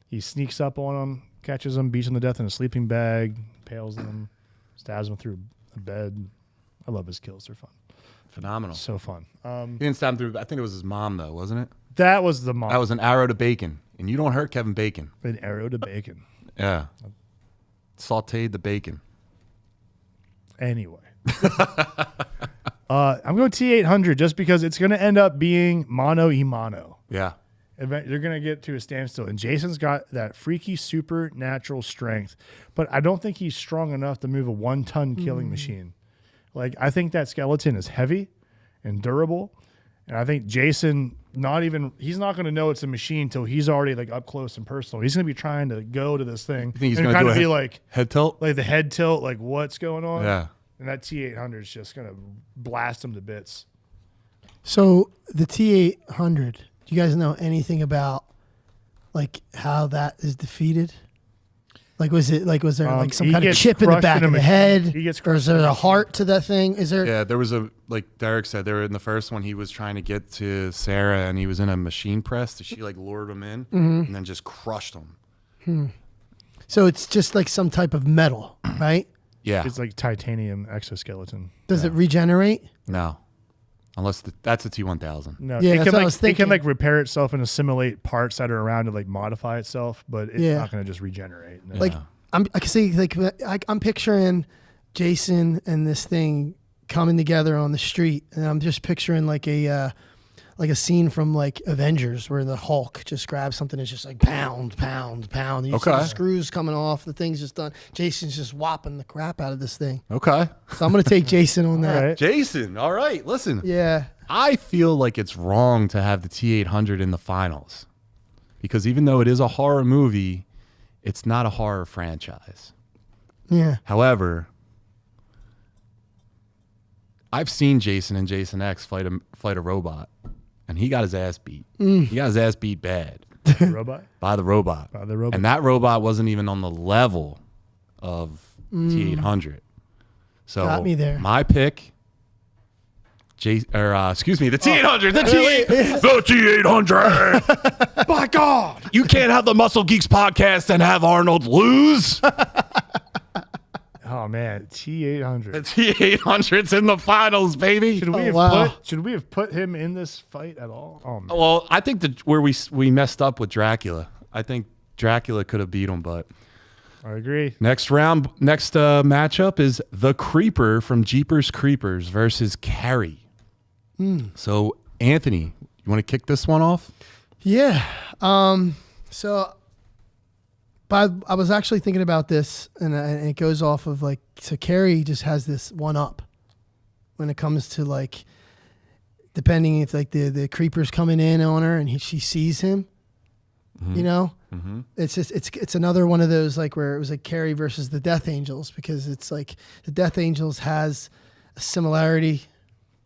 He sneaks up on them, catches them, beats them to death in a sleeping bag, impales them, stabs them through a bed. I love his kills. They're fun. Phenomenal. So fun. He didn't stab him through. I think it was his mom, though, wasn't it? That was the mom. That was an arrow to bacon, and you don't hurt Kevin Bacon. An arrow to bacon. Yeah. Sauteed the bacon. Anyway. I'm going T-800 just because it's going to end up being mano y mano. Yeah. You're going to get to a standstill. And Jason's got that freaky supernatural strength, but I don't think he's strong enough to move a 1-ton killing machine. Like, I think that skeleton is heavy and durable. And I think Jason, he's not going to know it's a machine until he's already like up close and personal. He's going to be trying to go to this thing. You think he's and going kind to of do be a like head tilt? Like the head tilt, like what's going on? Yeah. And that T-800 is just going to blast him to bits. So the T-800, do you guys know anything about like how that is defeated? Like, was there like some he kind of gets chip in the crushed back in a of the machine. head? He gets or crushed is there in a a heart to that thing? Is there? Yeah, there was like Derek said, in the first one, he was trying to get to Sarah, and he was in a machine press. So she like lured him in and then just crushed him. So it's just like some type of metal, right? Yeah. It's like titanium exoskeleton. Does it regenerate? No. Unless that's a T-1000. No, Yeah, it that's can what I like was it thinking. can like repair itself and assimilate parts that are around to like modify itself, but it's Yeah. not going to just regenerate. No. Like I can see like I'm picturing Jason and this thing coming together on the street, and I'm just picturing like a scene from like Avengers where the Hulk just grabs something and it's just like pound, pound, pound. You see the Okay. screws coming off, the thing's just done. Jason's just whopping the crap out of this thing. Okay. So I'm gonna take Jason on all that. right. Jason. All right. Listen. Yeah. I feel like it's wrong to have the T-800 in the finals because even though it is a horror movie, it's not a horror franchise. Yeah. However, I've seen Jason and Jason X fight a robot, and he got his ass beat. He got his ass beat bad Robot. by the robot. By the robot. And that robot wasn't even on the level of T-800. So Got me there. my pick, the T-800, the T-800. By God, you can't have the Muscle Geeks podcast and have Arnold lose. Oh man, T-800. The T-800's in the finals, baby. Should we have put him in this fight at all? Oh man. Well, I think where we messed up with Dracula. I think Dracula could have beat him, but I agree. next matchup is the Creeper from Jeepers Creepers versus Carrie. So, Anthony, you want to kick this one off? Yeah. But I was actually thinking about this, and it goes off of like, so Carrie just has this one up when it comes to like, depending if like the creeper's coming in on her and she sees him, you know, it's just it's another one of those like where it was like Carrie versus the Death Angels, because it's like the Death Angels has a similarity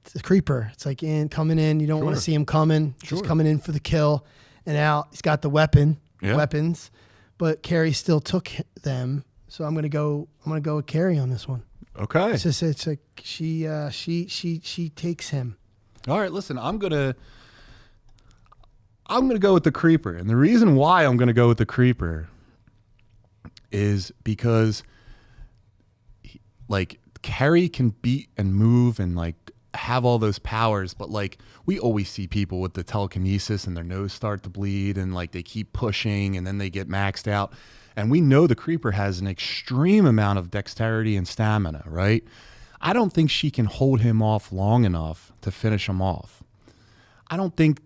to the creeper. It's like coming in, you don't want to see him coming, just coming in for the kill and out. He's got the weapons. But Carrie still took them, So I'm gonna go with Carrie on this one. Okay. It's like she takes him. All right, listen, I'm gonna go with the creeper, and the reason why I'm gonna go with the creeper is because, like, Carrie can beat and move and like have all those powers, but like we always see people with the telekinesis and their nose start to bleed, and like they keep pushing and then they get maxed out. And we know the creeper has an extreme amount of dexterity and stamina, right? I don't think she can hold him off long enough to finish him off. I don't think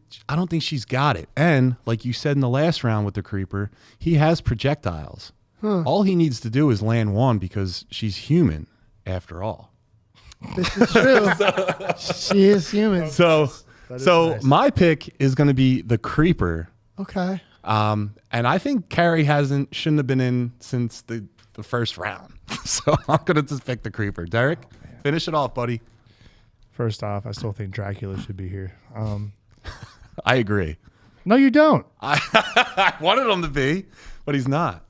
she's got it. And like you said in the last round with the creeper, he has projectiles. All he needs to do is land one because she's human after all. This is true. She is human. So nice. My pick is going to be the creeper. Okay. And I think Carrie shouldn't have been in since the first round. So I'm going to just pick the creeper. Derek, finish it off, buddy. First off, I still think Dracula should be here. I agree. No, you don't. I wanted him to be, but he's not.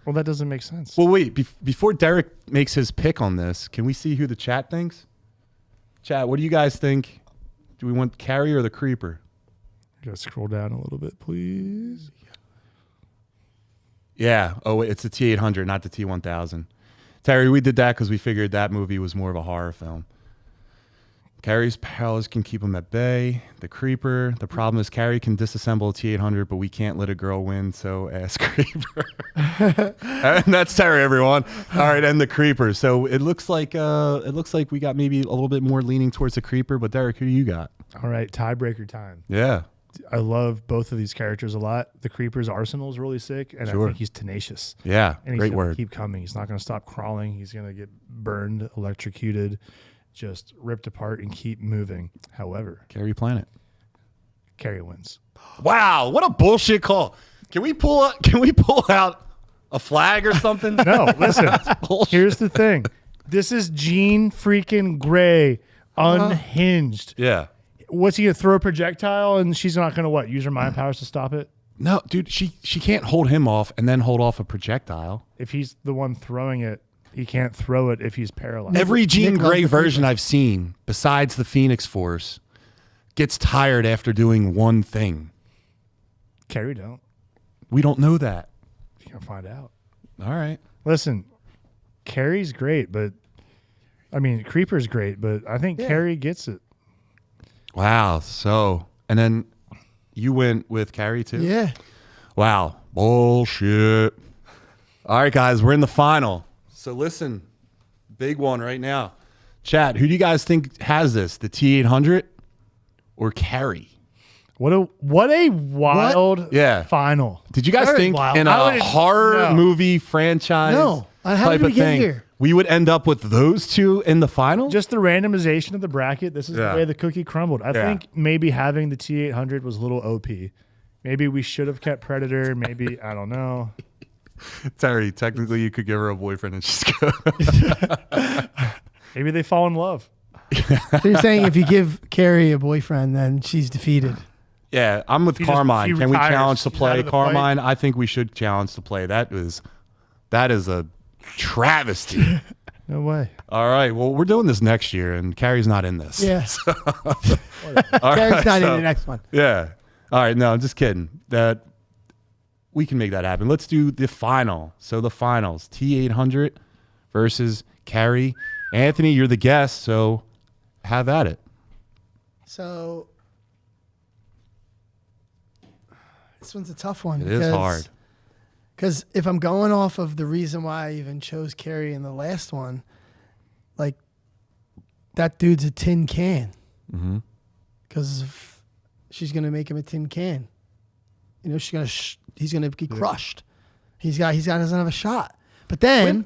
Well, that doesn't make sense. Well, wait. Before Derek makes his pick on this, can we see who the chat thinks? Chat, what do you guys think? Do we want Carrie or the creeper? You gotta scroll down a little bit, please. Yeah. Oh, it's the T800, not the T1000. Terry, we did that because we figured that movie was more of a horror film. Carrie's powers can keep him at bay. The creeper. The problem is Carrie can disassemble a T800, but we can't let a girl win, so ask creeper. And that's Terry, everyone. All right, and the creeper. So it looks like we got maybe a little bit more leaning towards the creeper. But Derek, who do you got? All right, tiebreaker time. Yeah. I love both of these characters a lot. The creeper's arsenal is really sick, and Sure. I think he's tenacious. Yeah. And he's Great gonna word. keep coming. He's not going to stop crawling. He's going to get burned, electrocuted, just ripped apart, and keep moving. However, Carrie Planet. Carrie wins. Wow, what a bullshit call. Can we pull out a flag or something? No, listen. Bullshit. Here's the thing. This is Jean freaking Grey, unhinged. Yeah. What's he gonna throw a projectile and she's not gonna what? Use her mind powers to stop it? No, dude, she can't hold him off and then hold off a projectile. If he's the one throwing it, he can't throw it if he's paralyzed. Every Jean Nick loves Grey the version creeper. I've seen, besides the Phoenix Force, gets tired after doing one thing. Carrie don't. We don't know that. You can find out. All right. Listen, Carrie's great, but I mean Creeper's great, but I think Carrie gets it. Wow. So, and then you went with Carrie too? Yeah. Wow. Bullshit. All right, guys, we're in the final. So listen, big one right now. Chat, who do you guys think has this? The T800 or Carrie? What a wild final. Did you guys Very think wild. in I a would've- horror no. movie franchise No. How type did we of get thing, here? we would end up with those two in the final? Just the randomization of the bracket. This is Yeah. the way the cookie crumbled. I Yeah. think maybe having the T800 was a little OP. Maybe we should have kept Predator. Maybe, I don't know. Terry, technically you could give her a boyfriend and she's good. Maybe they fall in love. So you're saying if you give Carrie a boyfriend, then she's defeated. Yeah, I'm with He just- Carmine. he Can we retires. challenge to He's play out of the fight. Carmine? I think we should challenge to play. That is a travesty. No way. All right. Well, we're doing this next year, and Carrie's not in this. Yeah. All Carrie's right, not in so- the next one. Yeah. All right. No, I'm just kidding. That we can make that happen. Let's do the final. So the finals: T800 versus Carrie. Anthony, you're the guest, so have at it. So this one's a tough one. It is hard. Because if I'm going off of the reason why I even chose Carrie in the last one, like that dude's a tin can. Because she's gonna make him a tin can. You know, he's gonna be crushed. He doesn't have a shot. But then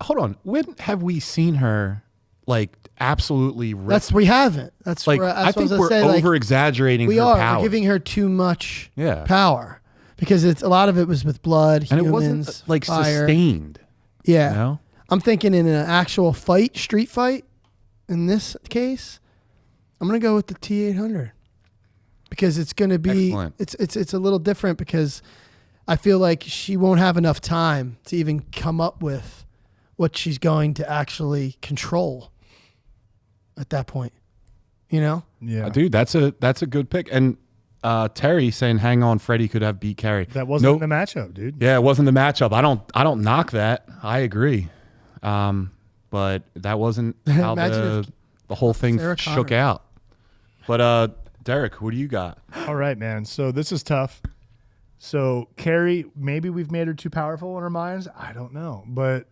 Hold on. When have we seen her like absolutely rip? we haven't. That's Like where, I that's what think was we're gonna say, like, over exaggerating we her are. power. We're giving her too much Yeah. power because it's a lot of it was with blood, and it humans, wasn't like fire. sustained. Yeah, You know? I'm thinking in an actual fight, street fight. In this case, I'm gonna go with the T800 because it's gonna be Excellent. it's a little different because I feel like she won't have enough time to even come up with what she's going to actually control at that point. You know? Yeah. Dude, that's a good pick. And Terry saying, "Hang on, Freddy could have beat Carrie." That wasn't the matchup, dude. Yeah, it wasn't the matchup. I don't knock that. I agree. But that wasn't how Imagine the whole thing Sarah shook Connor. out. But Derek, who do you got? All right, man. So this is tough. So Carrie, maybe we've made her too powerful in our minds. I don't know. But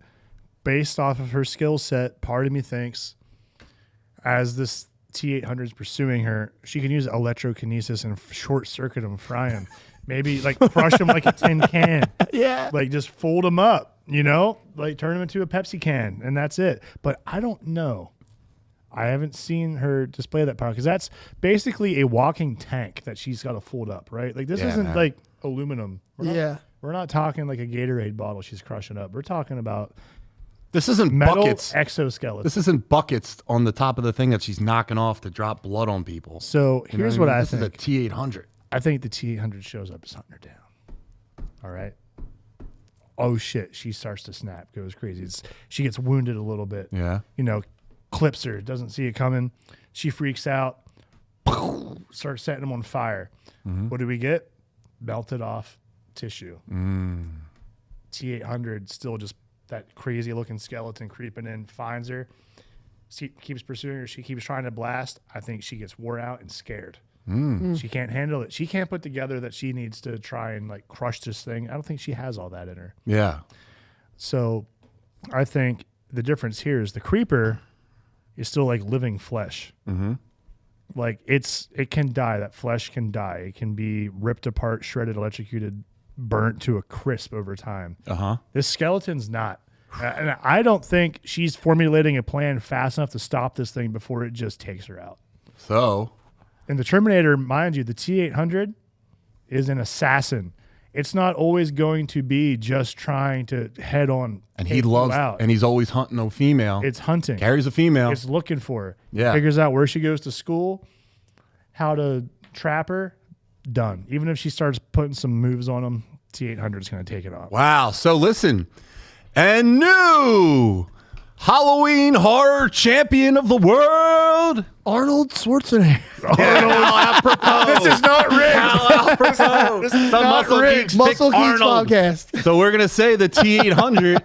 based off of her skill set, part of me thinks as this T-800 is pursuing her, she can use electrokinesis and short circuit him, fry him. Maybe like crush him like a tin can. Yeah. Like just fold him up, you know? Like turn him into a Pepsi can and that's it. But I don't know. I haven't seen her display that power because that's basically a walking tank that she's got to fold up, right? Like this Yeah, isn't man. like aluminum. We're not talking like a Gatorade bottle she's crushing up. We're talking about This isn't metal buckets. exoskeleton. This isn't buckets on the top of the thing that she's knocking off to drop blood on people. So You know here's what what I mean? I This is a think. T-800. I think the T-800 shows up, is hunting her down. All right. Oh shit! She starts to snap, goes crazy. She gets wounded a little bit. Yeah. You know, clips her, doesn't see it coming. She freaks out, starts setting him on fire. What do we get? Melted off tissue. T-800 still just that crazy looking skeleton creeping in, finds her. She keeps pursuing her. She keeps trying to blast. I think she gets wore out and scared. She can't handle it. She can't put together that she needs to try and like crush this thing. I don't think she has all that in her. Yeah. So I think the difference here is the creeper is still like living flesh. Like it can die. That flesh can die. It can be ripped apart, shredded, electrocuted, burnt to a crisp over time. This skeleton's not. And I don't think she's formulating a plan fast enough to stop this thing before it just takes her out. So And the Terminator, mind you, the T-800 is an assassin. It's not always going to be just trying to head on. and take he you loves out. and he's always hunting a female. It's hunting. Carries a female. It's looking for her. Yeah. Figures out where she goes to school, how to trap her. Done. Even if she starts putting some moves on him, T-800 is going to take it off. Wow. So listen, and new Halloween horror champion of the world. Arnold Schwarzenegger. This is not rigged. This is not rigged. Muscle Geeks podcast. So we're gonna say the T-800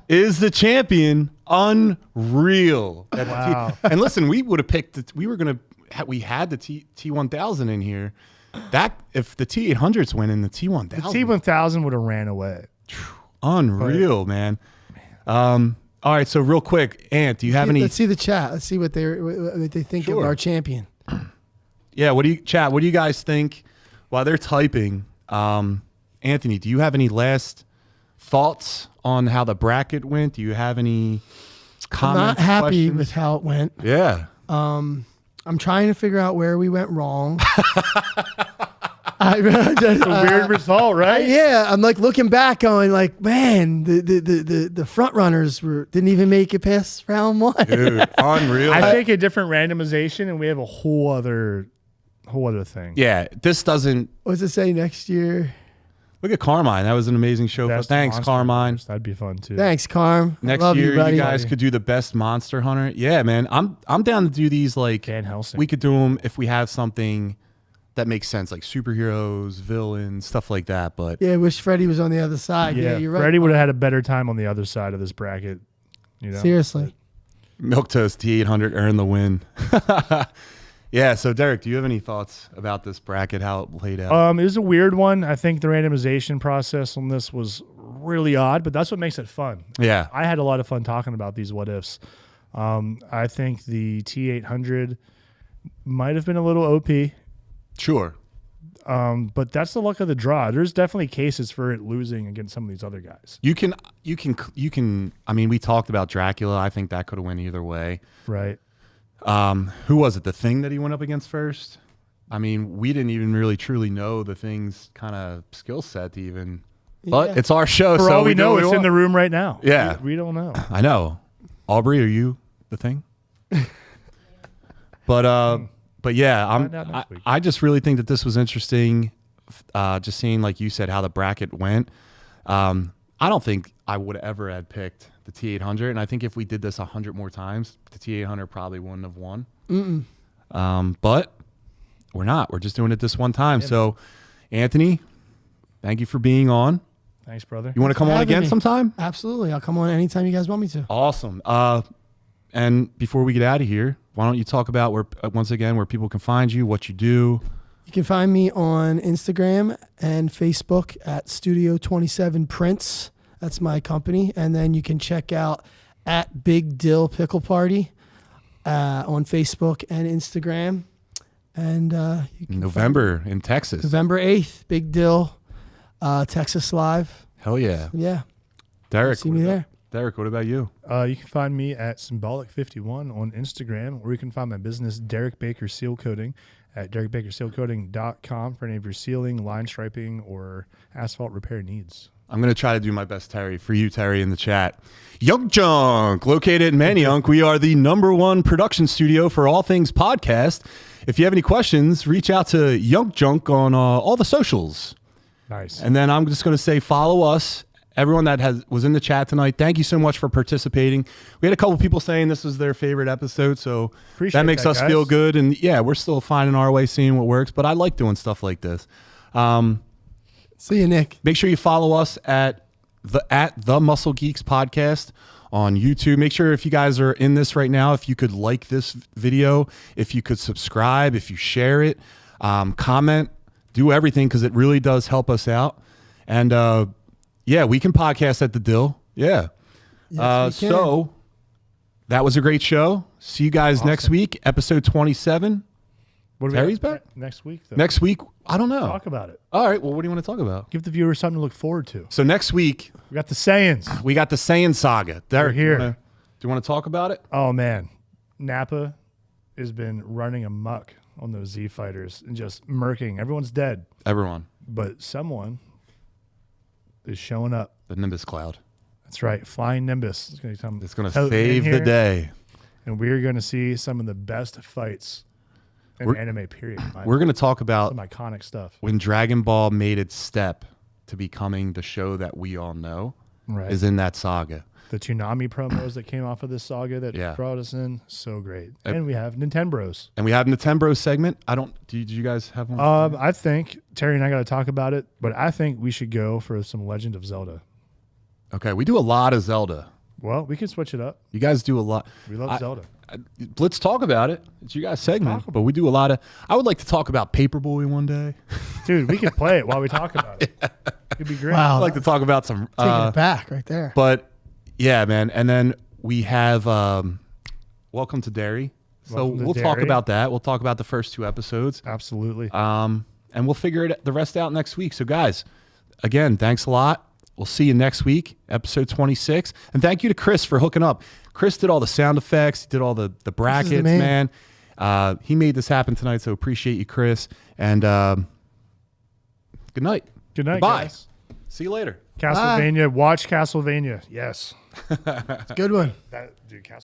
is the champion. Unreal. Wow. And listen, we would have picked. We had the T-1000 in here. That if the T-800's winning, the T-1000. The T-1000 would have ran away. Unreal, man. All right, so real quick, Ant, do you have any? Let's see the chat. Let's see what they think Sure. of our champion. Yeah, what do you guys think while they're typing? Anthony, do you have any last thoughts on how the bracket went? Do you have any I'm comments? not happy questions? with how it went. Yeah. I'm trying to figure out where we went wrong. It's a weird result, right? Yeah, I'm like looking back, going like, man, the front runners didn't even make it past round one. Dude, unreal. I think a different randomization, and we have a whole other thing. Yeah, this doesn't. What's it say next year? Look at Carmine. That was an amazing show. Best Thanks, Monster Carmine. Hunters. That'd be fun too. Thanks, Carm. Next Love year, you, buddy. guys could do the best Monster Hunter. Yeah, man. I'm down to do these like Van Helsing. we could do them if we have something that makes sense, like superheroes, villains, stuff like that. But Yeah, I wish Freddy was on the other side. Yeah, you're right. Freddy would have had a better time on the other side of this bracket. You know, Seriously. Milquetoast T-800 earned the win. Yeah. So Derek, do you have any thoughts about this bracket? How it played out? It was a weird one. I think the randomization process on this was really odd, but that's what makes it fun. Yeah. I had a lot of fun talking about these what ifs. I think the T-800 might have been a little OP. Sure. But that's the luck of the draw. There's definitely cases for it losing against some of these other guys. You can. I mean, we talked about Dracula. I think that could have went either way. Right. Who was it? The Thing that he went up against first? I mean, we didn't even really truly know the Thing's kind of skill set to even. But Yeah. it's our show, For so all we do know, what it's we in the want. room right now. Yeah. We don't know. I know. Aubrey, are you the Thing? But yeah, Find out next week. I just really think that this was interesting. Just seeing, like you said, how the bracket went. I don't think I would ever had picked the T800. And I think if we did this 100 more times, the T800 probably wouldn't have won. But we're not. We're just doing it this one time. Yeah. So, Anthony, thank you for being on. Thanks, brother. You want to come on again sometime? Absolutely. I'll come on anytime you guys want me to. Awesome. And before we get out of here, why don't you talk about once again where people can find you, what you do? You can find me on Instagram and Facebook at Studio 27 Prints. That's my company. And then you can check out at Big Dill Pickle Party on Facebook and Instagram. And you can November in Texas. November 8th, Big Dill, Texas Live. Hell yeah. Yeah. Derek, See me there. Derek, what about you? You can find me at Symbolic51 on Instagram, or you can find my business, Derek Baker Seal Coating, at derekbakersealcoating.com for any of your sealing, line striping, or asphalt repair needs. I'm going to try to do my best, Terry, for you, Terry, in the chat. Young Junk, located in Manayunk. We are the #1 production studio for all things podcast. If you have any questions, reach out to Young Junk on all the socials. Nice. And then I'm just going to say follow us. Everyone that was in the chat tonight, thank you so much for participating. We had a couple people saying this was their favorite episode, so Appreciate that makes that, us guys. feel good. And yeah, we're still finding our way, seeing what works, but I like doing stuff like this. See you, Nick. Make sure you follow us at the Muscle Geeks podcast on YouTube. Make sure if you guys are in this right now, if you could like this video, if you could subscribe, if you share it, comment, do everything because it really does help us out. And yeah, we can podcast at the Dill. Yeah. Yes, we can. So that was a great show. See you guys next week, episode 27. What do we Terry's got back? next week, though? Next week, I don't know. Talk about it. All right. Well, what do you want to talk about? Give the viewers something to look forward to. So next week, We got the sayings. we got the Saiyan Saga. Derek, here. Do you want to talk about it? Oh, man. Napa has been running amok on those Z fighters and just murking. Everyone's dead, Everyone, but someone is showing up. the Nimbus Cloud. That's right. Flying Nimbus is going to come. It's going to toting in save the here, day. And we're going to see some of the best fights in anime, period. We're going to talk about some iconic stuff. when Dragon Ball made its step to becoming the show that we all know Right. is in that saga. The Toonami promos that came off of this saga that Yeah. brought us in. So great. And we have Nintembros. And we have Nintendo segment. Did you guys have one? I think Terry and I got to talk about it, but I think we should go for some Legend of Zelda. Okay, we do a lot of Zelda. Well, we can switch it up. You guys do a lot. We love Zelda. Let's talk about it. It's you guys' segment, but we do a lot of. I would like to talk about Paperboy one day. Dude, we could play it while we talk about it. It'd be great. Wow. I'd like to talk about some. Taking it back right there. But yeah, man. And then we have Welcome to Dairy. So Welcome to we'll talk Dairy. about that. We'll talk about the first 2 episodes. Absolutely. And we'll figure the rest out next week. So guys, again, thanks a lot. We'll see you next week, episode 26. And thank you to Chris for hooking up. Chris did all the sound effects. He did all the brackets, man. He made this happen tonight, so appreciate you, Chris. And good night. Good night, Bye. guys. See you later. Castlevania. Watch Castlevania. Yes. It's a good one. Dude, Castlevania.